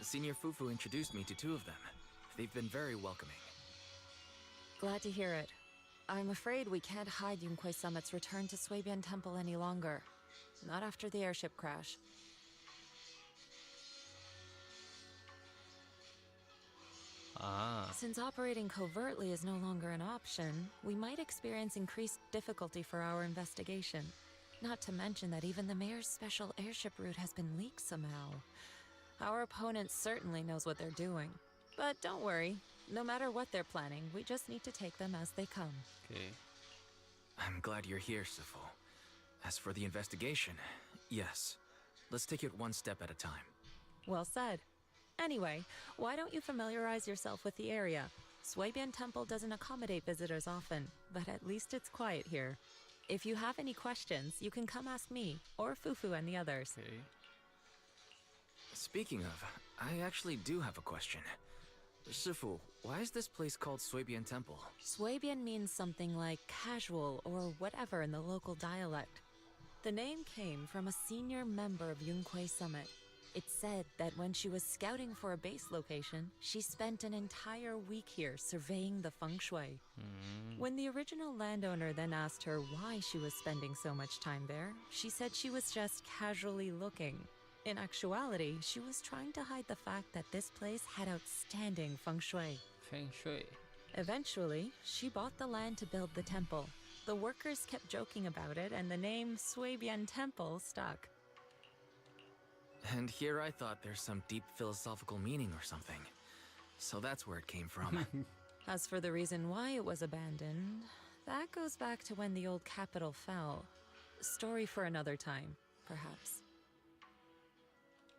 Senior Fufu introduced me to two of them. They've been very welcoming. Glad to hear it. I'm afraid we can't hide Yunquei Summit's return to Suibian Temple any longer. Not after the airship crash. Since operating covertly is no longer an option, we might experience increased difficulty for our investigation. Not to mention that even the mayor's special airship route has been leaked somehow. Our opponent certainly knows what they're doing. But don't worry, no matter what they're planning, we just need to take them as they come. Okay. I'm glad you're here, Sifu. As for the investigation, yes. Let's take it one step at a time. Well said. Anyway, why don't you familiarize yourself with the area? Suibian Temple doesn't accommodate visitors often, but at least it's quiet here. If you have any questions, you can come ask me, or Fufu and the others. Okay. Speaking of, I actually do have a question. Shifu, why is this place called Suibian Temple? Suibian means something like casual or whatever in the local dialect. The name came from a senior member of Yunquei Summit. It's said that when she was scouting for a base location, she spent an entire week here surveying the feng shui. When the original landowner then asked her why she was spending so much time there, she said she was just casually looking. In actuality, she was trying to hide the fact that this place had outstanding feng shui. Feng Shui. Eventually, she bought the land to build the temple. The workers kept joking about it, and the name Suibian Temple stuck. And here I thought there's some deep philosophical meaning or something. So that's where it came from. As for the reason why it was abandoned, that goes back to when the old capital fell. Story for another time, perhaps.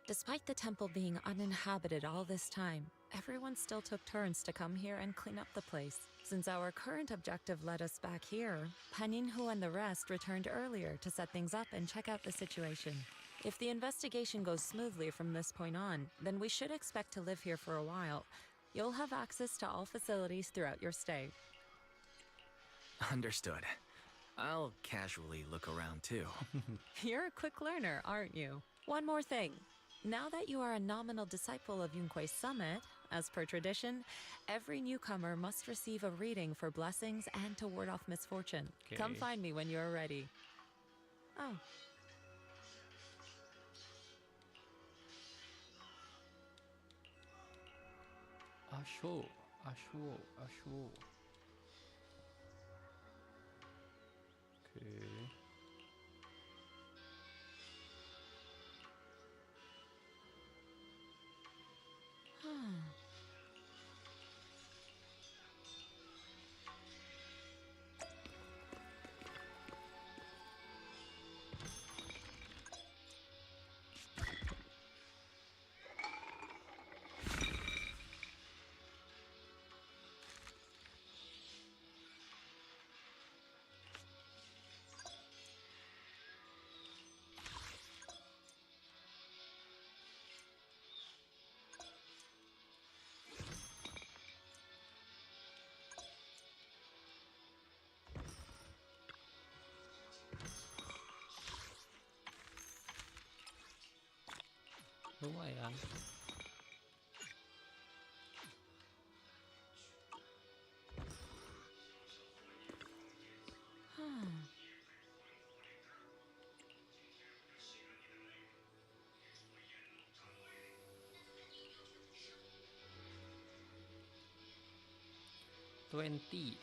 Despite the temple being uninhabited all this time, everyone still took turns to come here and clean up the place. Since our current objective led us back here, Paninhu and the rest returned earlier to set things up and check out the situation. If the investigation goes smoothly from this point on, then we should expect to live here for a while. You'll have access to all facilities throughout your stay. Understood. I'll casually look around too. You're a quick learner, aren't you? One more thing. Now that you are a nominal disciple of Yunquei Summit, as per tradition, every newcomer must receive a reading for blessings and to ward off misfortune. Okay. Come find me when you're ready. Oh. Asho. Okay. Lumayan. Hmm. $20.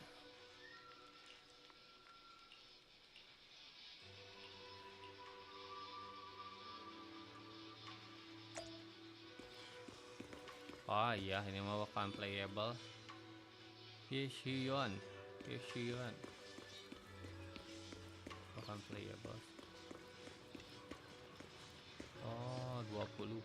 Oh iya, ini mah bukan playable. Yuan. Bukan playable. Oh, 20.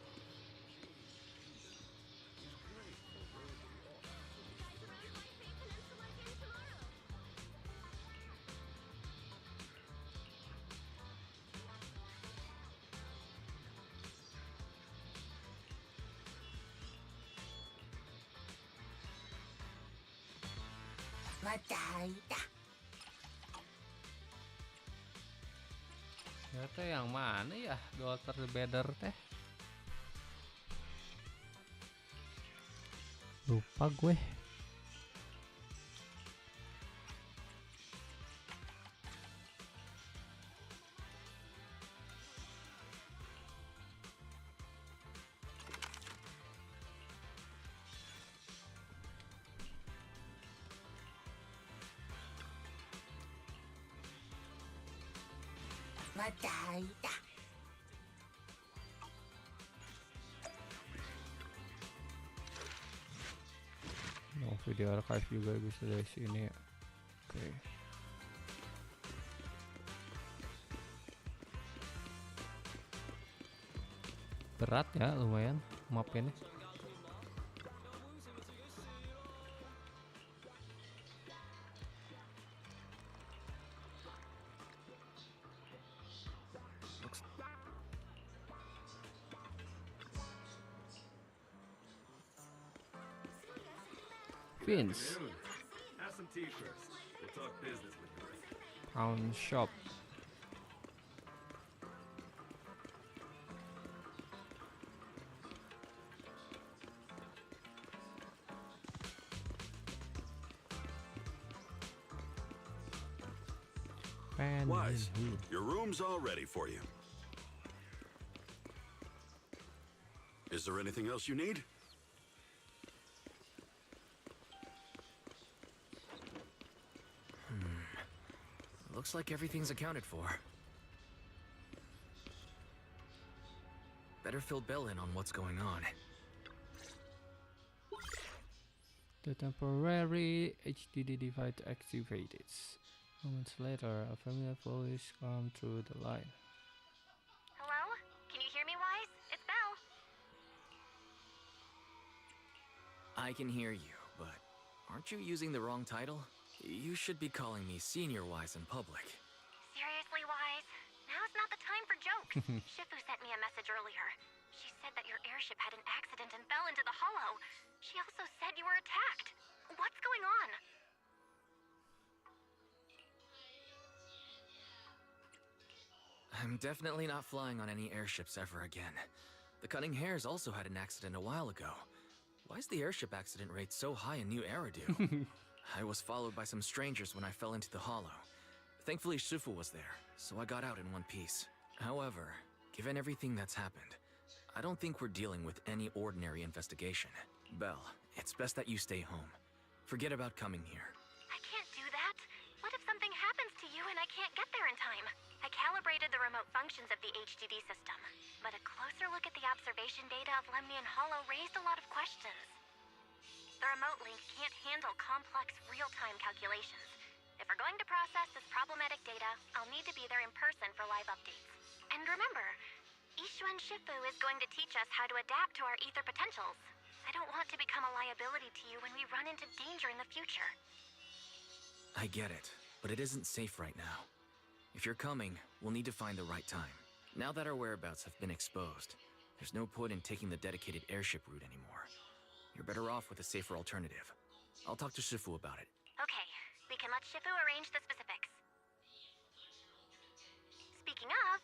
Ya teh yang mana ya? Daughter the Better teh. Lupa gue. No, video archive juga bisa dari sini ya. Oke. Berat ya, lumayan map ini. Vince. Have some tea first. We'll talk business with you. Pawn shop. Wise, your room's all ready for you. Is there anything else you need? Looks like everything's accounted for. Better fill Bell in on what's going on. The temporary HDD device activated. Moments later, a familiar voice comes through the line. Hello? Can you hear me, Wise? It's Belle. I can hear you, but aren't you using the wrong title? You should be calling me Senior Wise in public. Seriously, Wise? Now's not the time for jokes. Shifu sent me a message earlier. She said that your airship had an accident and fell into the hollow. She also said you were attacked. What's going on? I'm definitely not flying on any airships ever again. The Cunning Hares also had an accident a while ago. Why is the airship accident rate so high in New Eridu? I was followed by some strangers when I fell into the hollow. Thankfully, Shifu was there, so I got out in one piece. However, given everything that's happened, I don't think we're dealing with any ordinary investigation. Belle, it's best that you stay home. Forget about coming here. I can't do that. What if something happens to you and I can't get there in time? I calibrated the remote functions of the HDD system, but a closer look at the observation data of Lemnian Hollow raised a lot of questions. The remote link can't handle complex real-time calculations. If we're going to process this problematic data, I'll need to be there in person for live updates. And remember, Ishuan Shifu is going to teach us how to adapt to our ether potentials. I don't want to become a liability to you when we run into danger in the future. I get it, but it isn't safe right now. If you're coming, we'll need to find the right time. Now that our whereabouts have been exposed, there's no point in taking the dedicated airship route anymore. You're better off with a safer alternative. I'll talk to Shifu about it. Okay, we can let Shifu arrange the specifics. Speaking of,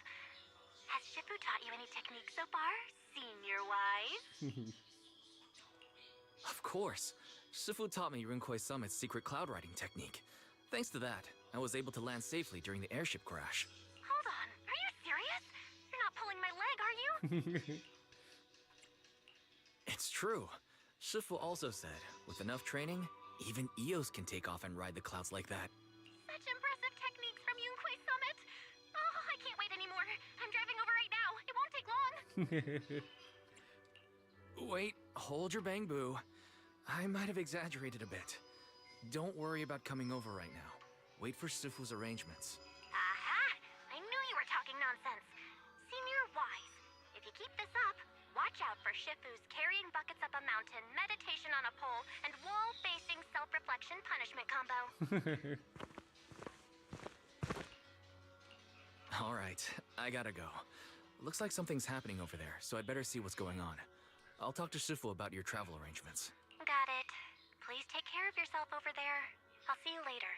has Shifu Shifu taught you any techniques so far, senior-wise? Of course. Shifu taught me Rinkwei Summit's secret cloud riding technique. Thanks to that, I was able to land safely during the airship crash. Hold on, are you serious? You're not pulling my leg, are you? It's true. Shifu also said, with enough training, even Eos can take off and ride the clouds like that. Such impressive techniques from Yunkwei Summit. Oh, I can't wait anymore. I'm driving over right now. It won't take long. Wait, hold your bang boo. I might have exaggerated a bit. Don't worry about coming over right now. Wait for Shifu's arrangements. Aha! I knew you were talking nonsense. Senior Wise, if you keep this up, watch out for Shifu's carrying buckets up a mountain, meditation on a pole, and wall-facing self-reflection punishment combo. All right, I gotta go. Looks like something's happening over there, so I'd better see what's going on. I'll talk to Shifu about your travel arrangements. Got it. Please take care of yourself over there. I'll see you later.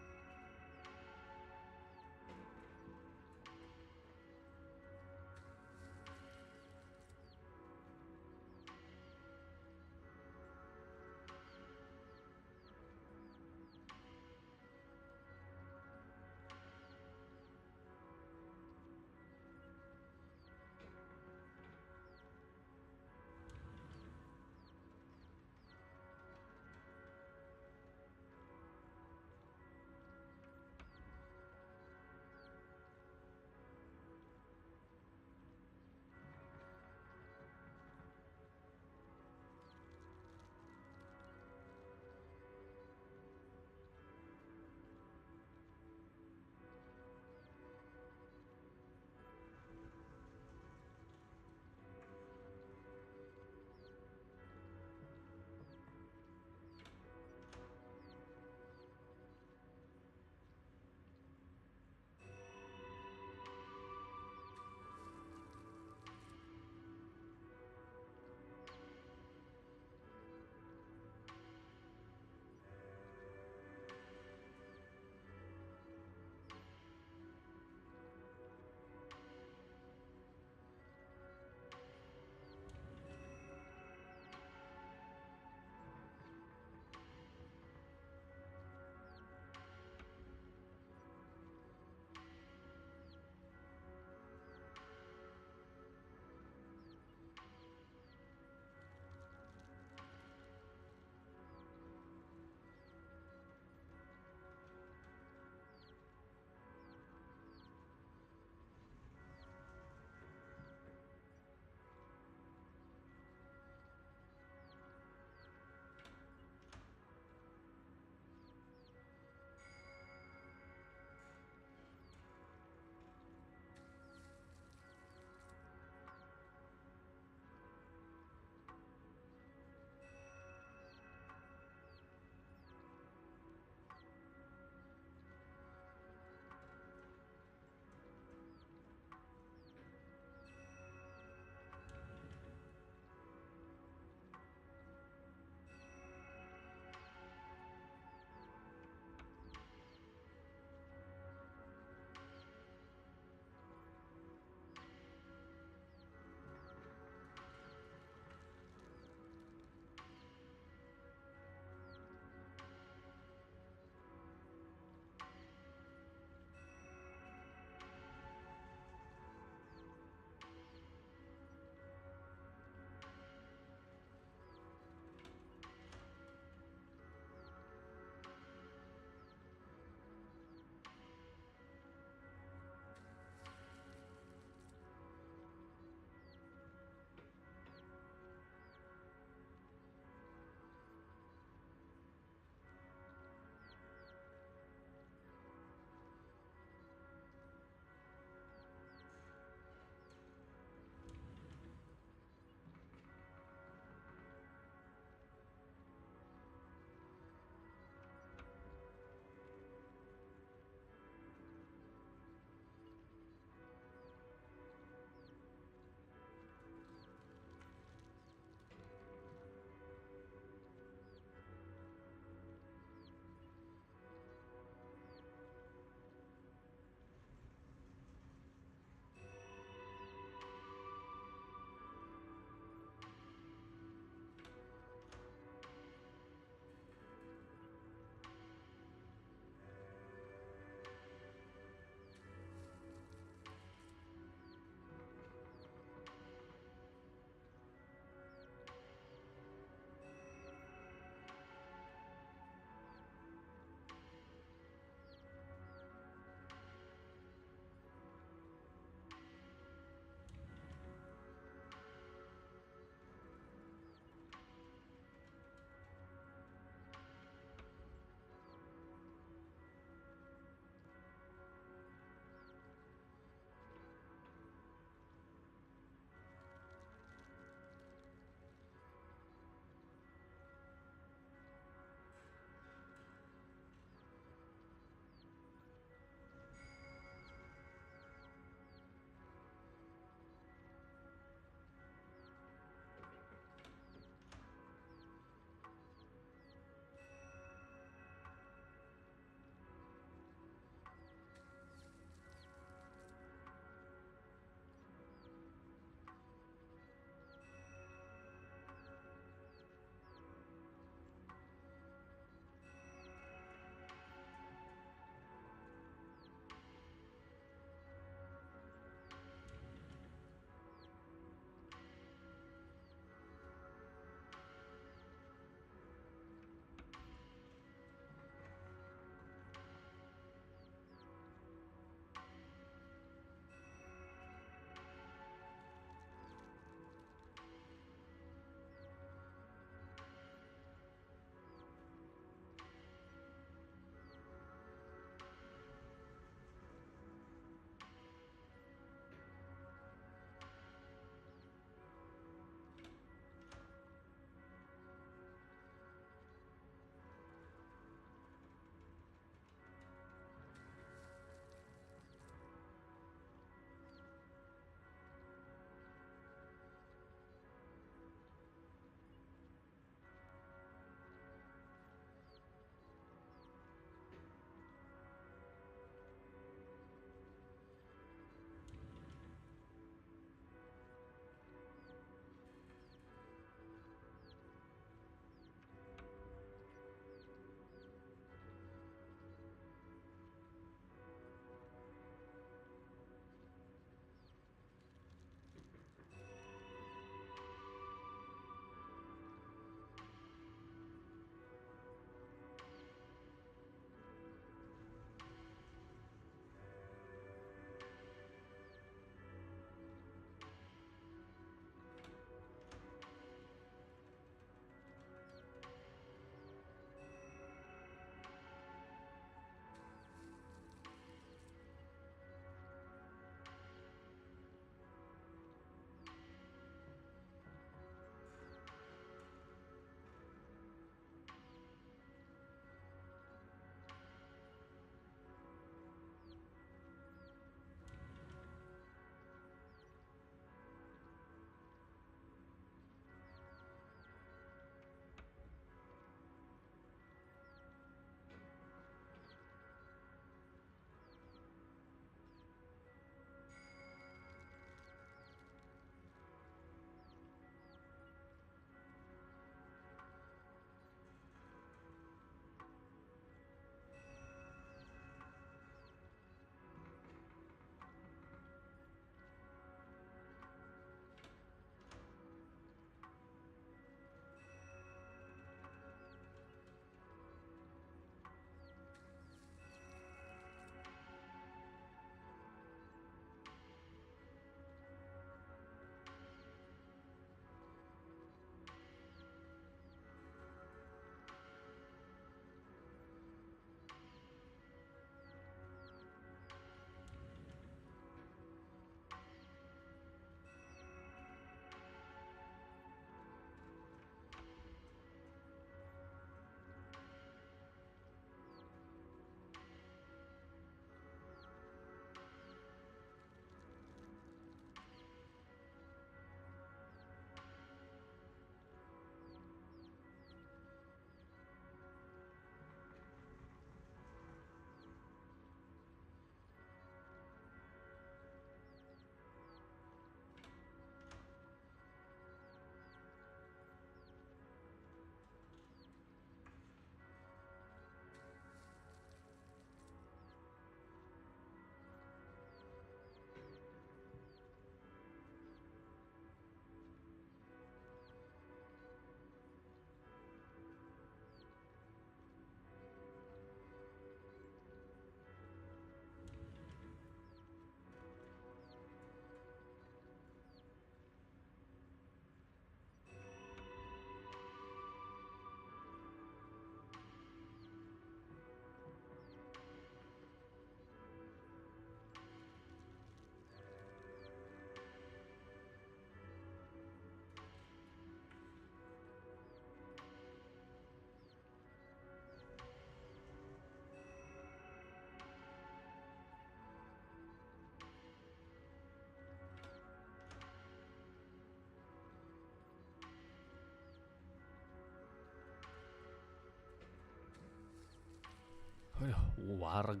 Warg.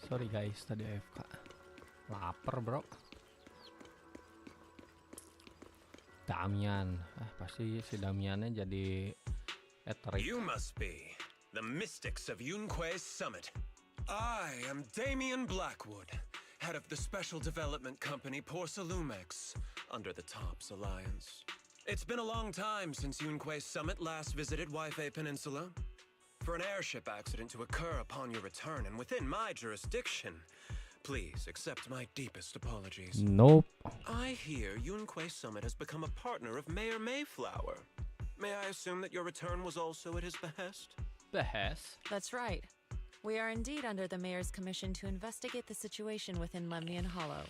Sorry guys, tadi AFK. Lapar bro. Damian, pasti si Damiannya jadi eterik. You must be the mystics of Yunque's summit. I am Damien Blackwood, head of the special development company Porcelumex, under the Tops Alliance. It's been a long time since Yunque's summit last visited Waifei Peninsula. For an airship accident to occur upon your return and within my jurisdiction, please accept my deepest apologies. Nope. I hear Yunquei Summit has become a partner of Mayor Mayflower. May I assume that your return was also at his behest? Behest? That's right. We are indeed under the Mayor's commission to investigate the situation within Lemnian Hollow.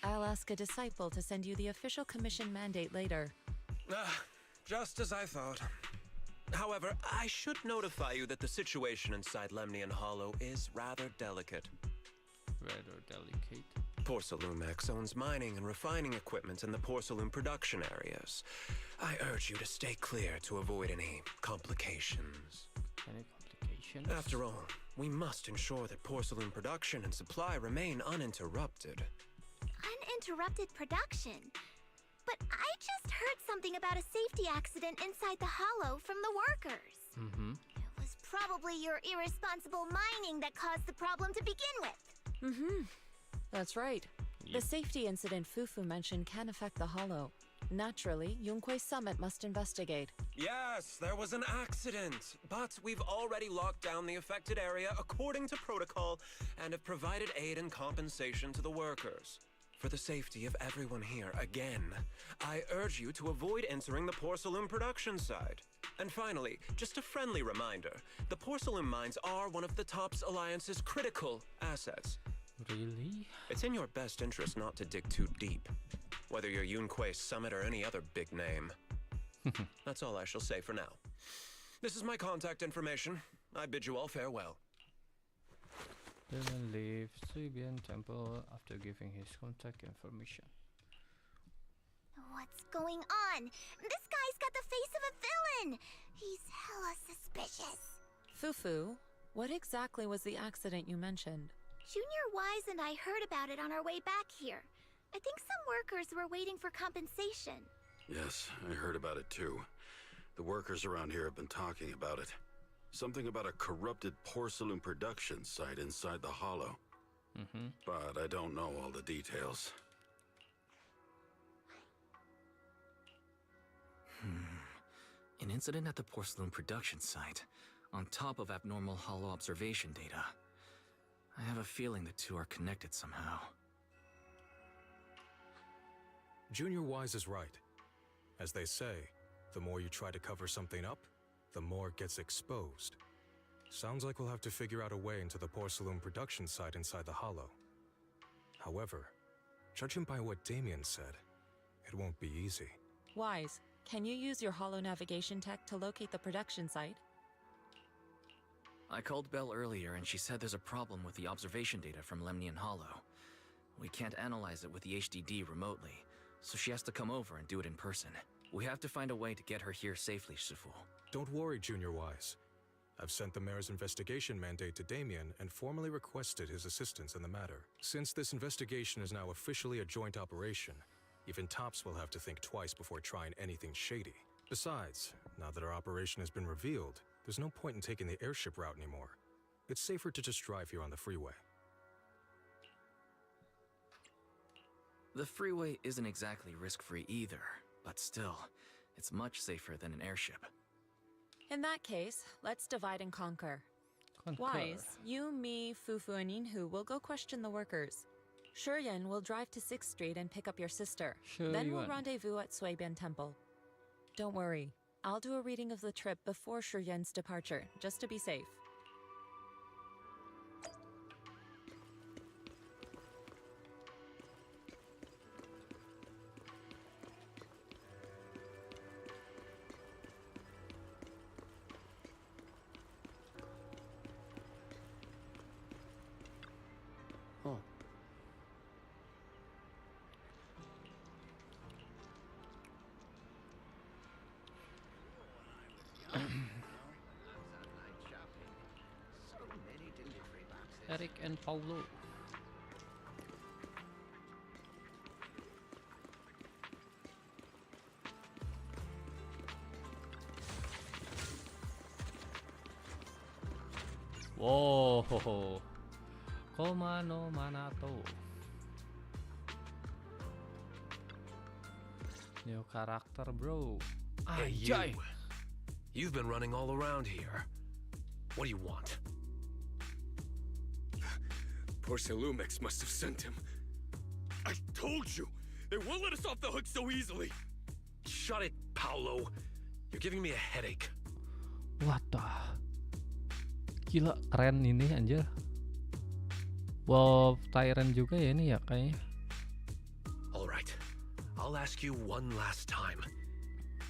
I'll ask a disciple to send you the official commission mandate later. Just as I thought. However, I should notify you that the situation inside Lemnian Hollow is rather delicate. Rather delicate. Porcelumex owns mining and refining equipment in the porcelain production areas. I urge you to stay clear to avoid any complications. Any complications? After all, we must ensure that porcelain production and supply remain uninterrupted. Uninterrupted production? But I just heard something about a safety accident inside the hollow from the workers. Mm-hmm. It was probably your irresponsible mining that caused the problem to begin with. Mm-hmm. That's right. The safety incident Fufu mentioned can affect the hollow. Naturally, Yunquei Summit must investigate. Yes, there was an accident, but we've already locked down the affected area according to protocol and have provided aid and compensation to the workers. For the safety of everyone here, again, I urge you to avoid entering the porcelain production side. And finally, just a friendly reminder, the porcelain mines are one of the Tops Alliance's critical assets. Really? It's in your best interest not to dig too deep, whether you're Yunquei Summit or any other big name. That's all I shall say for now. This is my contact information. I bid you all farewell. Dylan leaves Suibian Temple after giving his contact information. What's going on? This guy's got the face of a villain! He's hella suspicious. Fufu, what exactly was the accident you mentioned? Junior Wise and I heard about it on our way back here. I think some workers were waiting for compensation. Yes, I heard about it too. The workers around here have been talking about it. Something about a corrupted porcelain production site inside the hollow. Mm-hmm. But I don't know all the details. An incident at the porcelain production site, on top of abnormal hollow observation data. I have a feeling the two are connected somehow. Junior Wise is right. As they say, the more you try to cover something up, the more it gets exposed. Sounds like we'll have to figure out a way into the porcelain production site inside the hollow. However, judging by what Damien said, it won't be easy. Wise, can you use your hollow navigation tech to locate the production site? I called Belle earlier and she said there's a problem with the observation data from Lemnian Hollow. We can't analyze it with the HDD remotely, so she has to come over and do it in person. We have to find a way to get her here safely, Shifu. Don't worry, Junior Wise. I've sent the mayor's investigation mandate to Damien and formally requested his assistance in the matter. Since this investigation is now officially a joint operation, even Tops will have to think twice before trying anything shady. Besides, now that our operation has been revealed, there's no point in taking the airship route anymore. It's safer to just drive here on the freeway. The freeway isn't exactly risk-free either, but still, it's much safer than an airship. In that case, let's divide and conquer. Wise, you, me, Fufu, and Yinhu will go question the workers. Shuryen will drive to 6th Street and pick up your sister. Then we'll rendezvous at Suibian Temple. Don't worry, I'll do a reading of the trip before Shuryen's departure, just to be safe. Oh. Eric and Paulo. Wow, Koma no Manato. New character, bro. Hey, you. You've been running all around here. What do you want? Porcelumex must have sent him. I told you! They won't let us off the hook so easily! Shut it, Paolo. You're giving me a headache. What the? Gila, keren ini anjir. Wolf Tyrant juga ya ini ya kayaknya. Alright, I'll ask you one last time.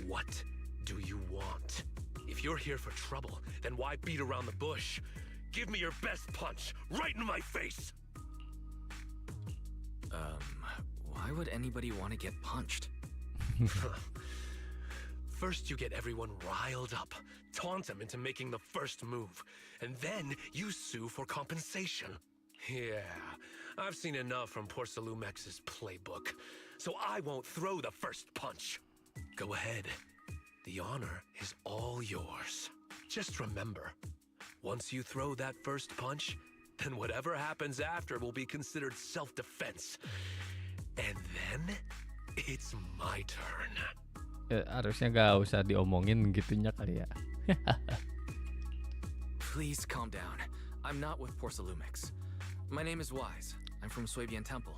What do you want? If you're here for trouble, then why beat around the bush? Give me your best punch, right in my face! Why would anybody want to get punched? First you get everyone riled up, taunt them into making the first move, and then you sue for compensation. Yeah, I've seen enough from Porcelumex's playbook, so I won't throw the first punch. Go ahead. The honor is all yours. Just remember, once you throw that first punch, then whatever happens after will be considered self-defense. And then, it's my turn. Harusnya gak usah diomongin gitunya kali ya. Please calm down. I'm not with Porcelumix. My name is Wise. I'm from Swabian Temple.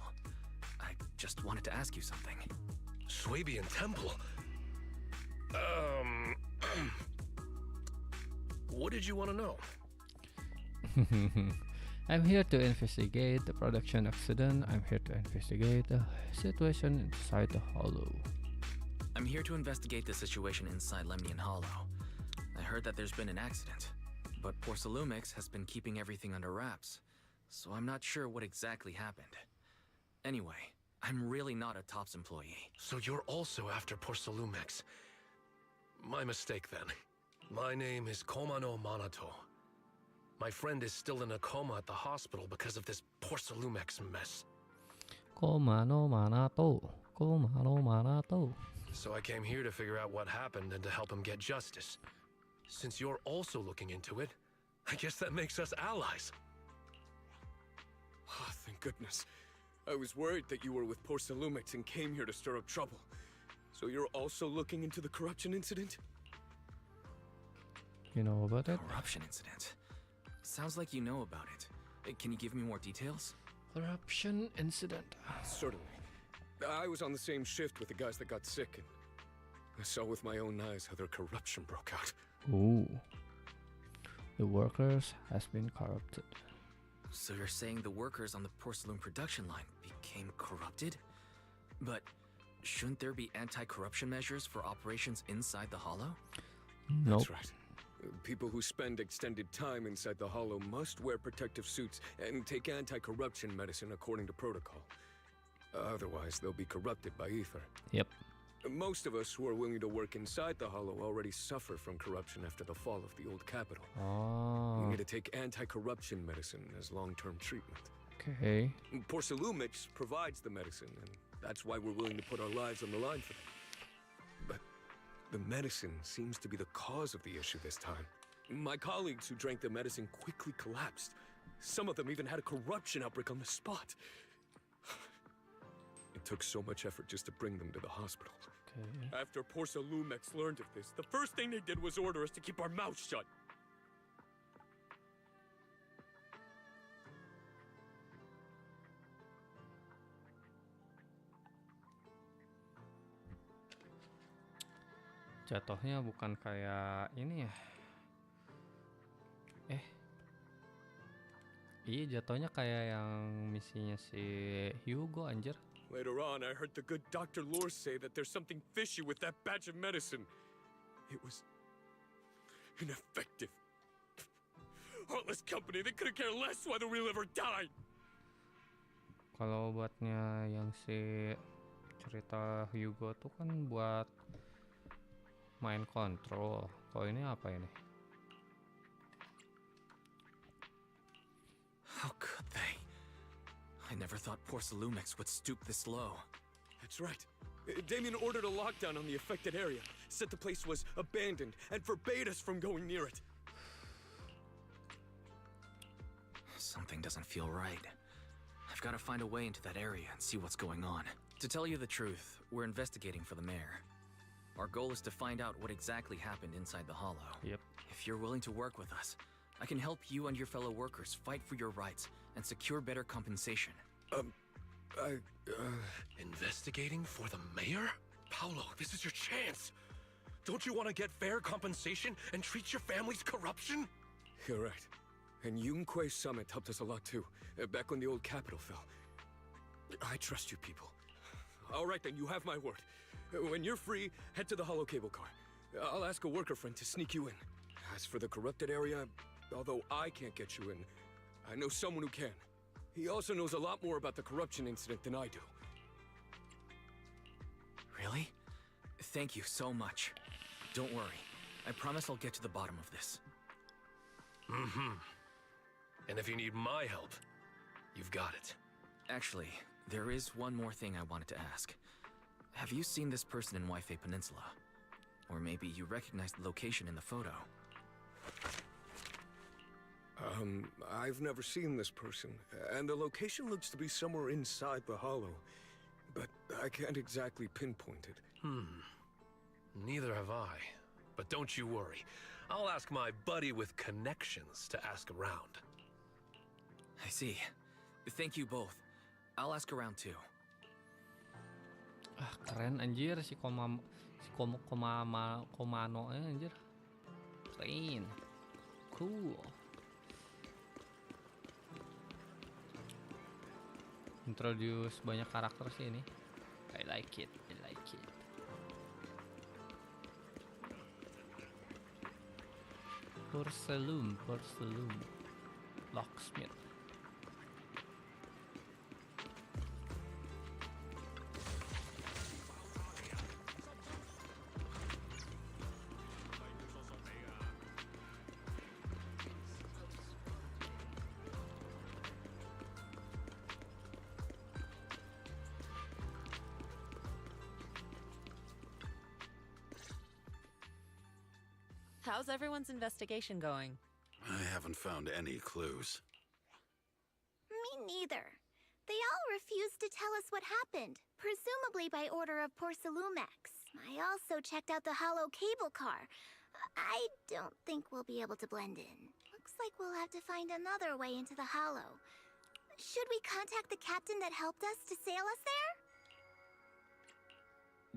I just wanted to ask you something. Swabian Temple? What did you want to know? I'm here to investigate the production accident. I'm here to investigate the situation inside the hollow. I'm here to investigate the situation inside Lemnian Hollow. I heard that there's been an accident, but Porcelumix has been keeping everything under wraps, so I'm not sure what exactly happened. Anyway, I'm really not a TOPS employee. So you're also after Porcelumix. My mistake then. My name is Koma no Manato. My friend is still in a coma at the hospital because of this Porcelumix mess. Koma no Manato. Koma no Manato. So I came here to figure out what happened and to help him get justice. Since you're also looking into it, I guess that makes us allies. Oh, thank goodness. I was worried that you were with Porcelumix and came here to stir up trouble. So you're also looking into the corruption incident? You know about it? Corruption incident? Sounds like you know about it. Can you give me more details? Corruption incident. Certainly. I was on the same shift with the guys that got sick, and I saw with my own eyes how their corruption broke out. Ooh. The workers has been corrupted. So you're saying the workers on the porcelain production line became corrupted? But shouldn't there be anti-corruption measures for operations inside the Hollow? Nope. That's right. People who spend extended time inside the Hollow must wear protective suits and take anti-corruption medicine according to protocol. Otherwise, they'll be corrupted by ether. Yep. Most of us who are willing to work inside the Hollow already suffer from corruption after the fall of the old capital. We need to take anti-corruption medicine as long-term treatment. Okay. Porcelumix provides the medicine, and that's why we're willing to put our lives on the line for them. But the medicine seems to be the cause of the issue this time. My colleagues who drank the medicine quickly collapsed. Some of them even had a corruption outbreak on the spot. It took so much effort just to bring them to the hospital. Okay. After Porcelumix learned of this, the first thing they did was order us to keep our mouths shut. Jatuhnya bukan kayak ini ya. Iya, jatuhnya kayak yang misinya si Hugo anjir. Later on, I heard the good Dr. Lore say that there's something fishy with that batch of medicine. It was ineffective. Heartless company, they couldn't care less whether we live or die. Kalau buatnya yang si cerita Hugo tuh kan buat main control. Kalau ini apa ini? How I never thought Porcelumex would stoop this low. That's right. Damien ordered a lockdown on the affected area, said the place was abandoned, and forbade us from going near it. Something doesn't feel right. I've got to find a way into that area and see what's going on. To tell you the truth, we're investigating for the mayor. Our goal is to find out what exactly happened inside the Hollow. Yep. If you're willing to work with us, I can help you and your fellow workers fight for your rights and secure better compensation. Investigating for the mayor? Paolo, this is your chance. Don't you want to get fair compensation and treat your family's corruption? You're right. And Yunque Summit helped us a lot too, back when the old capital fell. I trust you people. All right then, you have my word. When you're free, head to the hollow cable car. I'll ask a worker friend to sneak you in. As for the corrupted area, although I can't get you in, I know someone who can. He also knows a lot more about the corruption incident than I do. Really? Thank you so much. Don't worry. I promise I'll get to the bottom of this. Mm-hmm. And if you need my help, you've got it. Actually, there is one more thing I wanted to ask. Have you seen this person in Waifei Peninsula? Or maybe you recognize the location in the photo. I've never seen this person, and the location looks to be somewhere inside the hollow, but I can't exactly pinpoint it. Neither have I. But don't you worry. I'll ask my buddy with connections to ask around. I see. Thank you both. I'll ask around too. Ah, keren anjir si Komano anjir. Keren. Cool. Introduce banyak karakter sih ini. I like it. Porcelain, locksmith. How's everyone's investigation going? I haven't found any clues. Me neither. They all refused to tell us what happened, presumably by order of Porcelumex. I also checked out the hollow cable car. I don't think we'll be able to blend in. Looks like we'll have to find another way into the hollow. Should we contact the captain that helped us to sail us there?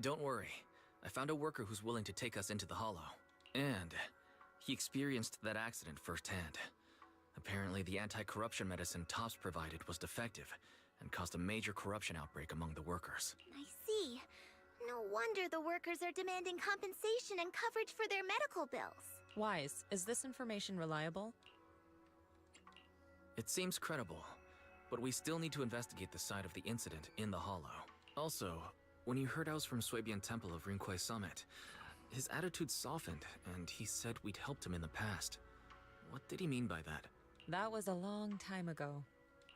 Don't worry. I found a worker who's willing to take us into the hollow. And he experienced that accident firsthand. Apparently, the anti-corruption medicine Tops provided was defective and caused a major corruption outbreak among the workers. I see. No wonder the workers are demanding compensation and coverage for their medical bills. Wise, is this information reliable? It seems credible, but we still need to investigate the side of the incident in the hollow. Also, when you heard I was from Swabian Temple of Rinquai Summit, his attitude softened, and he said we'd helped him in the past. What did he mean by that? That was a long time ago.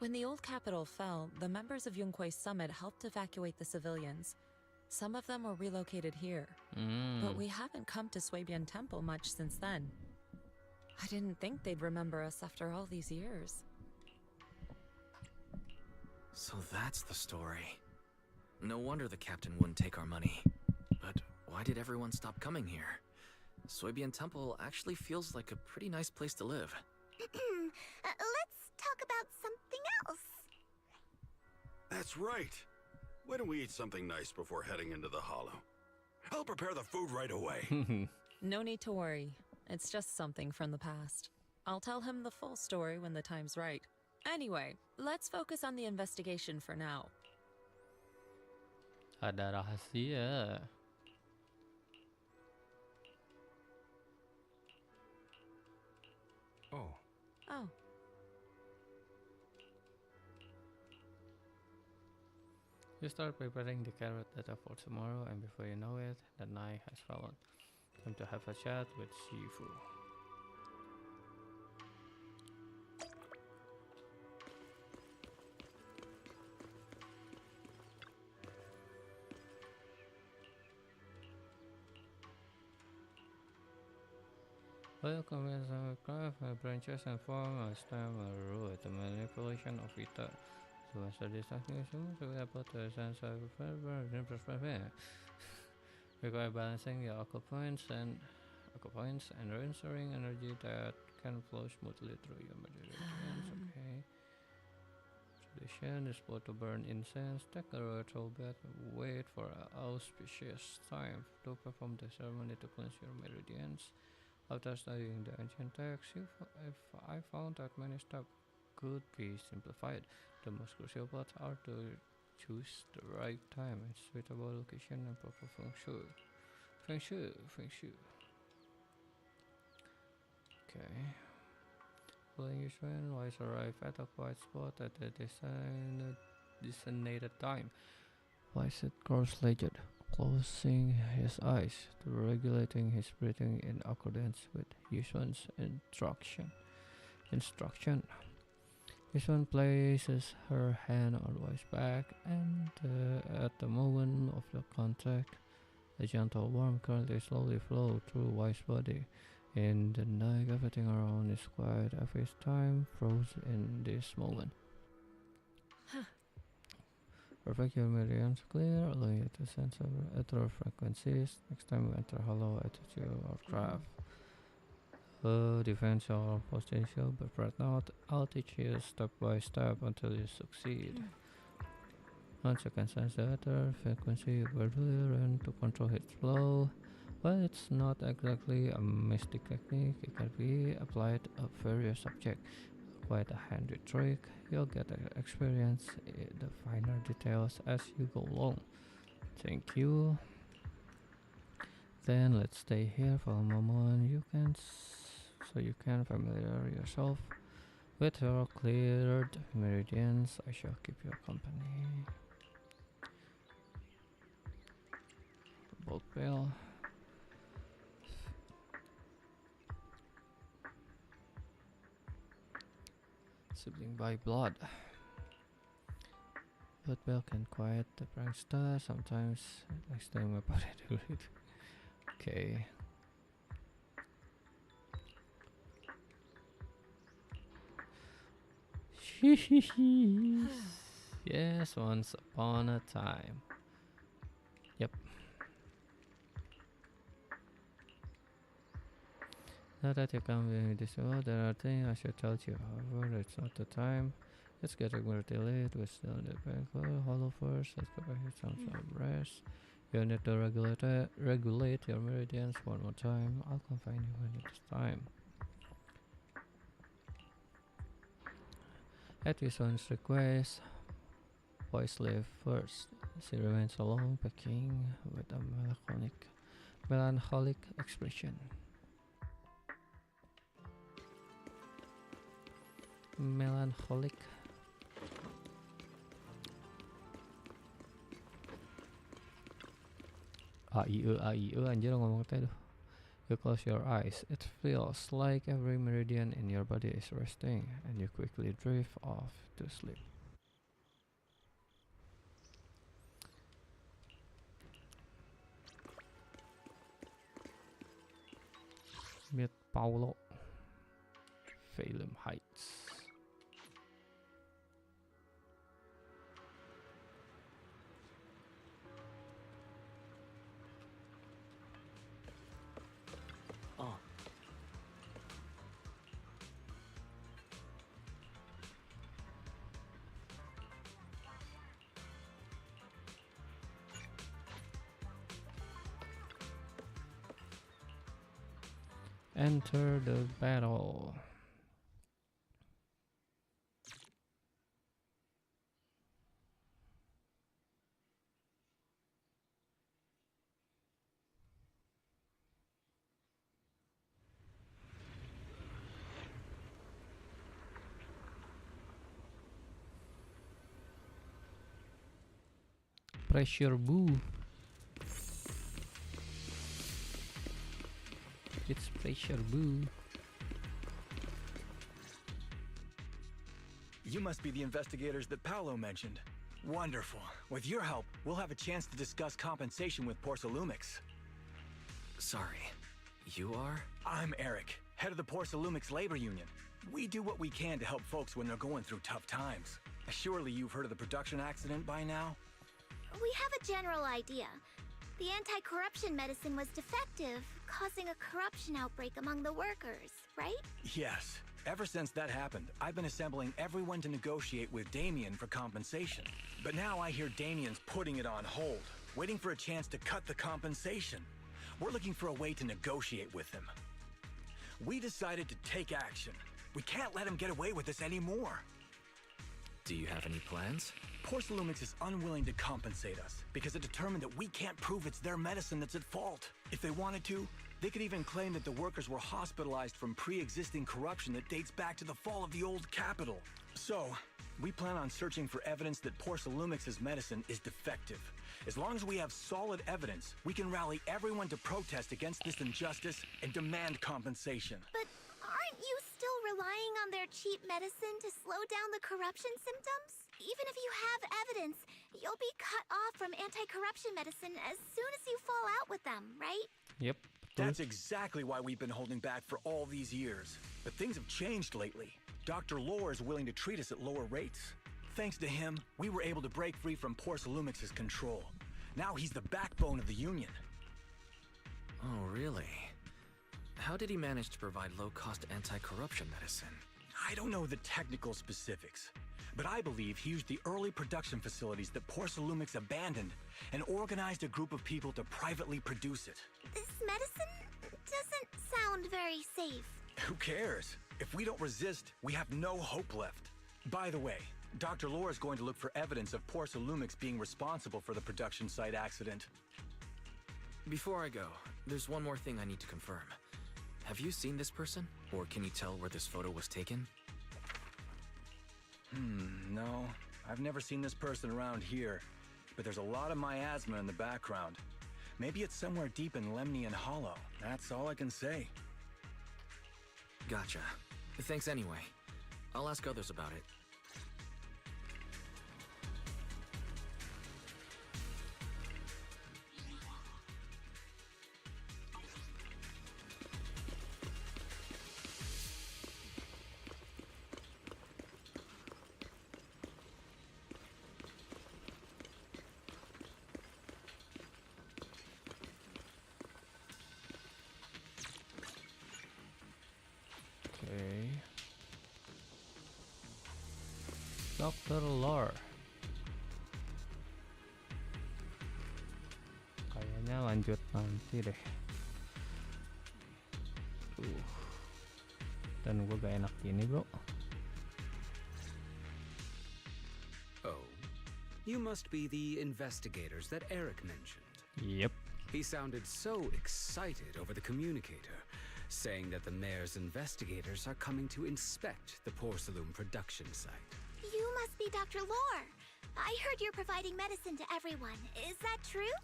When the old capital fell, the members of Yunquei Summit helped evacuate the civilians. Some of them were relocated here. But we haven't come to Swabian Temple much since then. I didn't think they'd remember us after all these years. So that's the story. No wonder the captain wouldn't take our money. But why did everyone stop coming here? Swabian Temple actually feels like a pretty nice place to live. Let's talk about something else. That's right. Why don't we eat something nice before heading into the hollow? I'll prepare the food right away. No need to worry. It's just something from the past. I'll tell him the full story when the time's right. Anyway, let's focus on the investigation for now. Ada rahasia. Oh. You start preparing the carrot data for tomorrow, and before you know it, the night has fallen. Time to have a chat with Shifu. While conventional craft branches and form a stem a root, the manipulation of ether. So as a distinction, we are able to sense of require balancing your occupiers and ensuring energy that can flow smoothly through your materials. Okay. Tradition is both to burn incense, take a ritual bath, wait for an auspicious time to perform the ceremony to cleanse your meridians. After studying the ancient texts, I found that many steps could be simplified. The most crucial parts are to choose the right time and suitable location and proper feng shui. Feng shui. Okay. Playing Yuan Wise arrive at a quiet spot at the designated time. Wise sat cross-legged, closing his eyes, regulating his breathing in accordance with Yuan's instruction. Yuan places her hand on Wise's back, and at the moment of the contact, a gentle warm current slowly flows through Wise's body. In the night, everything around is quiet. Every time froze in this moment. Perfect your meridians clear, allowing you to sense ether frequencies. Next time you enter hollow attitude or craft. Defense your potential, but right now I'll teach you step by step until you succeed. Once you can sense the ether frequency, you gradually learn to control its flow. While it's not exactly a mystic technique, it can be applied to various subjects. Quite a handy trick. You'll get to experience the finer details as you go along. Thank you. Then let's stay here for a moment. So you can familiarize yourself with your cleared meridians. I shall keep you company. Bulk bell. Sibling by blood. Blood bell can quiet the prankster. Sometimes next time my body do it. Okay. Yes, once upon a time. Yep. Now that you come with this world, there are things I should tell you. However, it's not the time. It's getting pretty late. We're still in the bank. Hollow first. Let's go back here. Some rest. You need to regulate your meridians one more time. I'll confine you when it's time. At this one's request, Voice leave first. She remains alone, packing with a melancholic expression. Melancholic. Anjir ngomong teh. You close your eyes. It feels like every meridian in your body is resting, and you quickly drift off to sleep. Meet Paulo. Phelim Heights. Enter the battle. Pressure boo. It's pressure boo. You must be the investigators that Paolo mentioned. Wonderful. With your help, we'll have a chance to discuss compensation with Porcelumix. Sorry, you are? I'm Eric, head of the Porcelumix Labor Union. We do what we can to help folks when they're going through tough times. Surely you've heard of the production accident by now? We have a general idea. The anti-corruption medicine was defective, causing a corruption outbreak among the workers, right? Yes. Ever since that happened, I've been assembling everyone to negotiate with Damien for compensation. But now I hear Damien's putting it on hold, waiting for a chance to cut the compensation. We're looking for a way to negotiate with him. We decided to take action. We can't let him get away with this anymore. Do you have any plans? Porcelumix is unwilling to compensate us because it determined that we can't prove it's their medicine that's at fault. If they wanted to, they could even claim that the workers were hospitalized from pre-existing corruption that dates back to the fall of the old capital. So, we plan on searching for evidence that Porcelumix's medicine is defective. As long as we have solid evidence, we can rally everyone to protest against this injustice and demand compensation. But aren't you still relying on their cheap medicine to slow down the corruption symptoms? Even if you have evidence, you'll be cut off from anti-corruption medicine as soon as you fall out with them, right? Yep. That's exactly why we've been holding back for all these years. But things have changed lately. Dr. Lore is willing to treat us at lower rates. Thanks to him, we were able to break free from Porcelumix's control. Now he's the backbone of the Union. Oh, really? How did he manage to provide low-cost anti-corruption medicine? I don't know the technical specifics, but I believe he used the early production facilities that Porcelumix abandoned and organized a group of people to privately produce it. This medicine doesn't sound very safe. Who cares? If we don't resist, we have no hope left. By the way, Dr. Lore is going to look for evidence of Porcelumix being responsible for the production site accident. Before I go, there's one more thing I need to confirm. Have you seen this person? Or can you tell where this photo was taken? No. I've never seen this person around here, but there's a lot of miasma in the background. Maybe it's somewhere deep in Lemnian Hollow. That's all I can say. Gotcha. Thanks anyway. I'll ask others about it. Okay. Dr. Lore. Kayaknya lanjut nanti deh. Dan gue gak enak gini, bro. Oh, you must be the investigators that Eric mentioned. Yep. He sounded so excited over the communicator, saying that the mayor's investigators are coming to inspect the Porcelum production site. You must be Dr. Lore. I heard you're providing medicine to everyone. Is that true?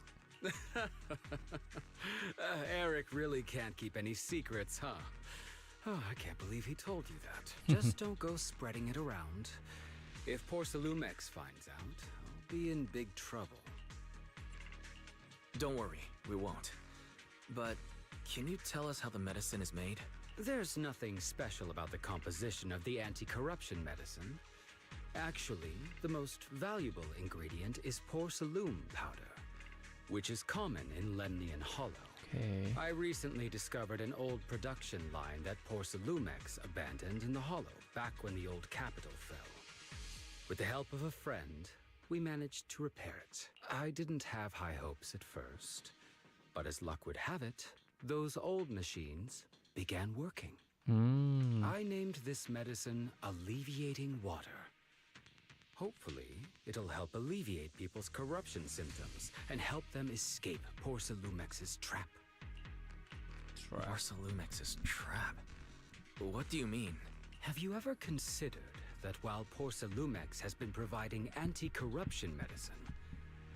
Eric really can't keep any secrets, huh? Oh, I can't believe he told you that. Just don't go spreading it around. If Porcelumix finds out, I'll be in big trouble. Don't worry, we won't. But can you tell us how the medicine is made? There's nothing special about the composition of the anti-corruption medicine. Actually, the most valuable ingredient is Porcelum powder, which is common in Lemnian Hollow. Okay. I recently discovered an old production line that Porcelumix abandoned in the Hollow back when the old capital fell. With the help of a friend, we managed to repair it. I didn't have high hopes at first, but as luck would have it, those old machines began working. I named this medicine Alleviating Water. Hopefully, it'll help alleviate people's corruption symptoms and help them escape Porcelumix's trap. Porcelumix's trap? What do you mean? Have you ever considered that while Porcelumix has been providing anti-corruption medicine,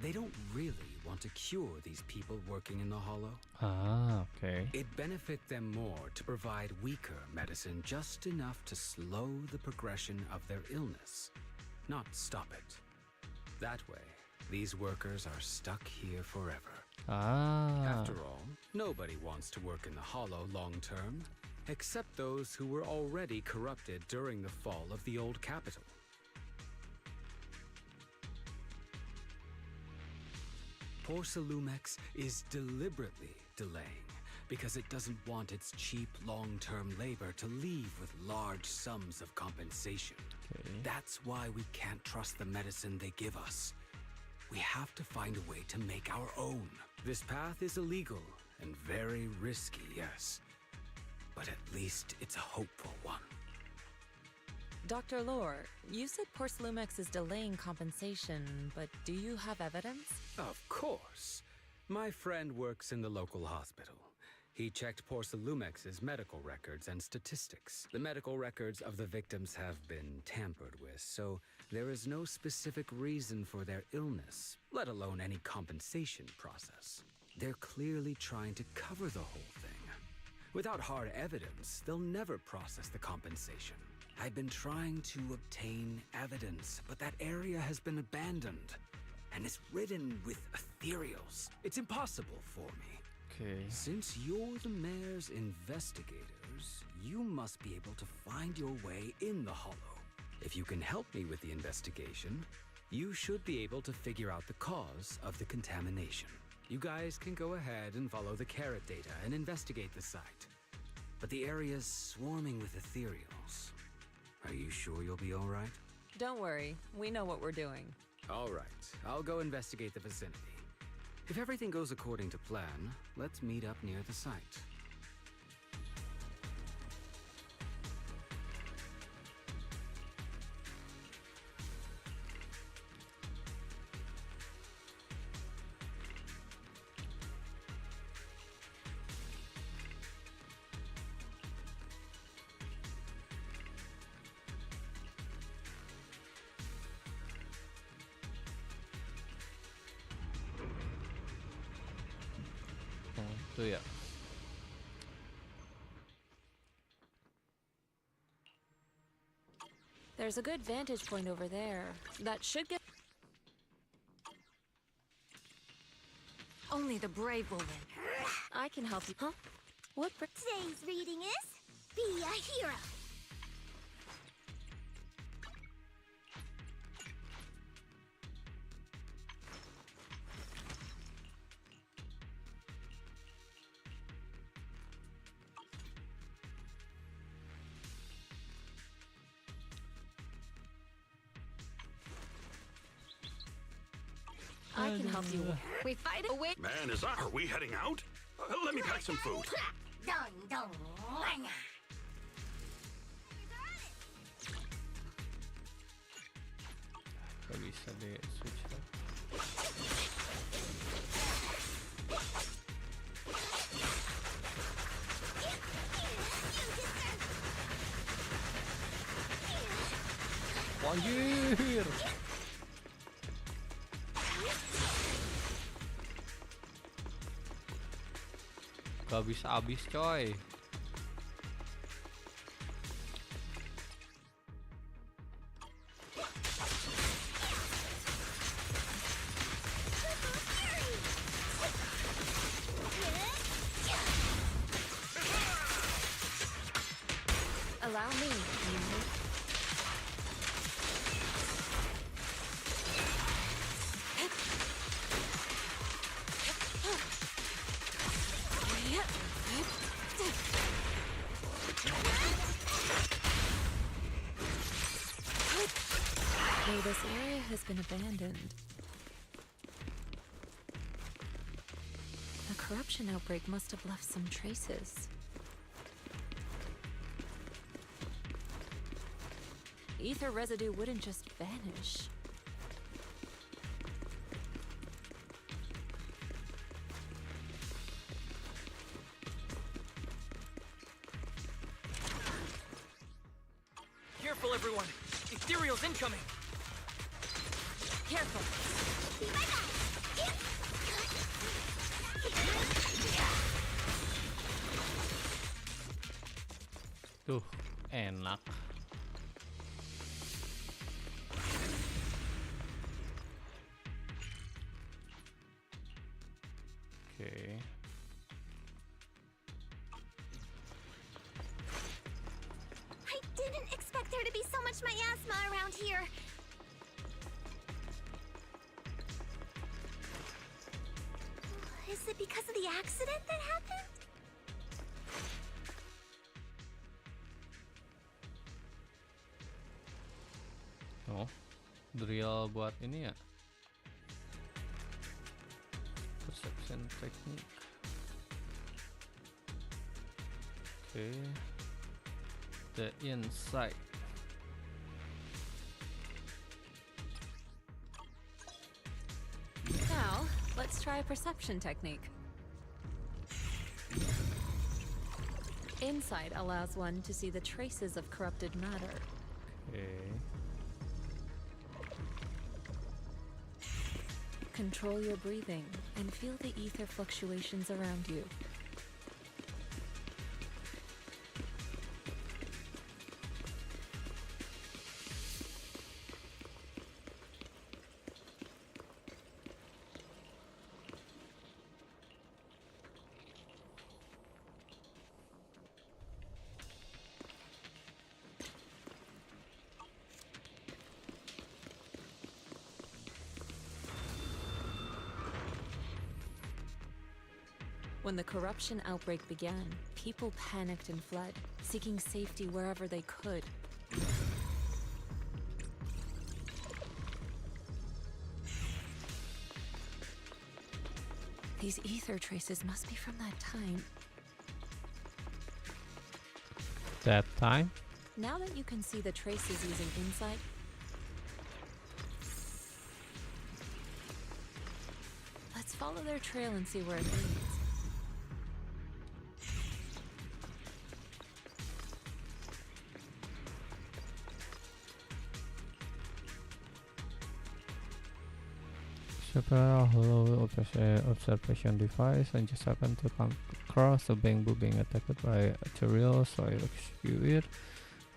they don't really want to cure these people working in the Hollow? Ah, okay. It'd benefit them more to provide weaker medicine just enough to slow the progression of their illness, not stop it. That way, these workers are stuck here forever. Ah. After all, nobody wants to work in the Hollow long term, except those who were already corrupted during the fall of the old capital. Porcelumex is deliberately delaying because it doesn't want its cheap long-term labor to leave with large sums of compensation. Okay. That's why we can't trust the medicine they give us. We have to find a way to make our own. This path is illegal and very risky, yes. But at least it's a hopeful one. Dr. Lore, you said Porcelumex is delaying compensation, but do you have evidence? Of course. My friend works in the local hospital. He checked Porcelumex's medical records and statistics. The medical records of the victims have been tampered with, so there is no specific reason for their illness, let alone any compensation process. They're clearly trying to cover the whole thing. Without hard evidence, they'll never process the compensation. I've been trying to obtain evidence, but that area has been abandoned, and it's ridden with ethereals. It's impossible for me. Okay. Since you're the mayor's investigators, you must be able to find your way in the Hollow. If you can help me with the investigation, you should be able to figure out the cause of the contamination. You guys can go ahead and follow the carrot data and investigate the site. But the area's swarming with ethereals. Are you sure you'll be all right? Don't worry, we know what we're doing. All right, I'll go investigate the vicinity. If everything goes according to plan, let's meet up near the site. So yeah. There's a good vantage point over there. That should get... Only the brave will win. I can help you. Huh? What? Today's reading is Be a Hero. I can help you. We fight away. Man, is that... Are we heading out? Let me pack some food. Dun, dun, lang. Gak bisa deh switch lah. Anjir. Gak bisa habis coy. Allow me. Okay, this area has been abandoned. The corruption outbreak must have left some traces. Ether residue wouldn't just vanish. Careful, everyone! Ethereal's incoming! Careful! Tuh, enak. Oke. my asthma around here. Is it because of the accident that happened? Oh, drill buat ini ya. Perception technique. Okay. The inside. Now, let's try a perception technique. Insight allows one to see the traces of corrupted matter. Okay. Control your breathing and feel the ether fluctuations around you. When the corruption outbreak began, people panicked and fled, seeking safety wherever they could. These ether traces must be from that time. That time? Now that you can see the traces using insight, let's follow their trail and see where it leads. Several hollow observation device and just happened to come across a bamboo being attacked by ethereal, so I rescued it.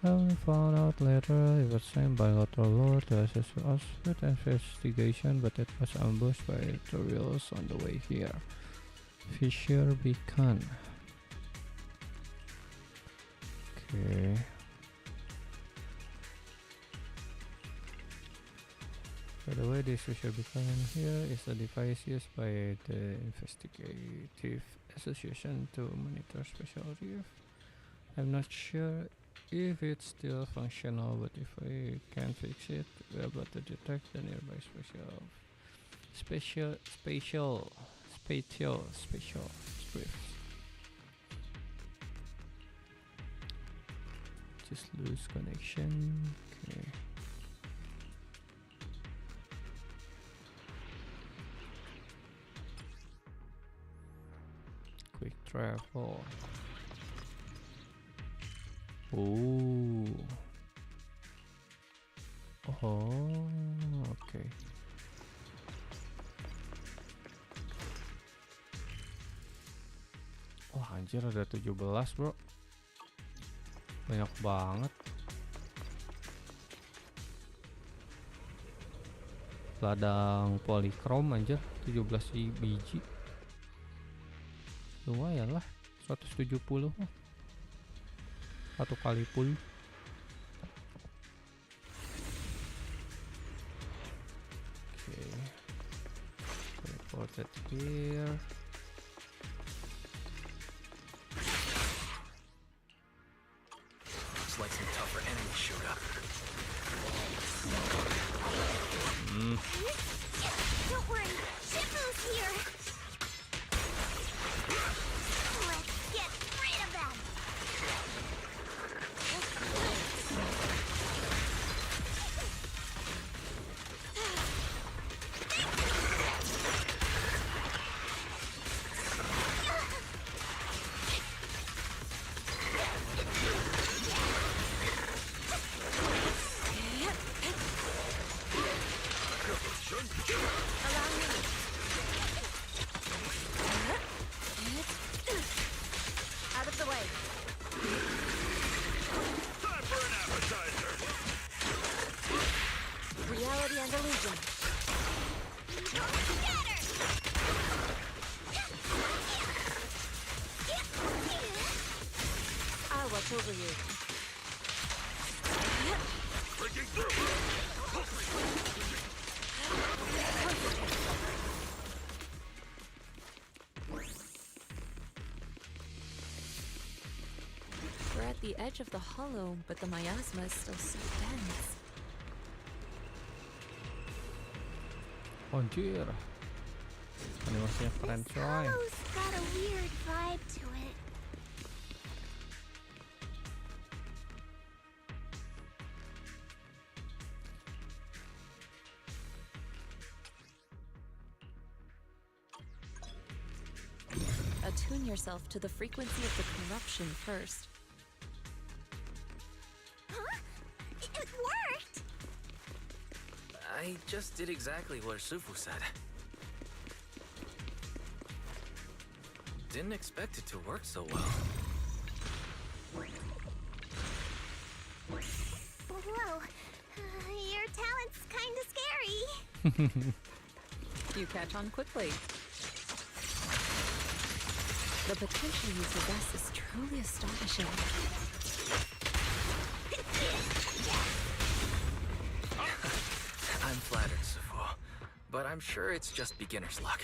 I only found out later it was sent by Lothar Lord to assist us with investigation, but it was ambushed by ethereals on the way here. Fissure Beacon. Okay. By the way, this fissure beacon here is a device used by the Investigative Association to monitor special reef. I'm not sure if it's still functional, but if I can fix it, we're able to detect the nearby spatial drifts. Just lose connection. Okay. Quick travel. Oh. Oh, okay. Wah, anjir ada 17, bro. Banyak banget. Ladang polikrom anjir 17 biji. Lumayan lah, 170 mah. Satu kali full. Okay. Report it here. Looks like some tougher enemies showed up. Don't worry, Shifu's here. Let's get rid of them. Out of the way. Time for an appetizer. Reality and illusion. I'll watch over you. Forget the edge of the hollow, but the miasma is still so dense. Anjir. Animasinya keren This coy. hollow's got a weird vibe to it. Attune yourself to the frequency of the corruption first. Huh? It worked! I just did exactly what Sufu said. Didn't expect it to work so well. Whoa. Your talent's kinda scary. You catch on quickly. The potential you possess is truly astonishing. I'm flattered, Sufu, but I'm sure it's just beginner's luck.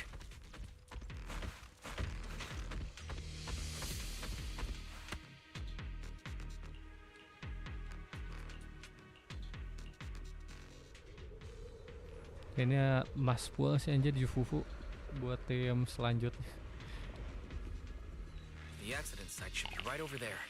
Kayaknya Mas Pul sih anjir di Fufu buat tim selanjutnya. The accident site should be right over there.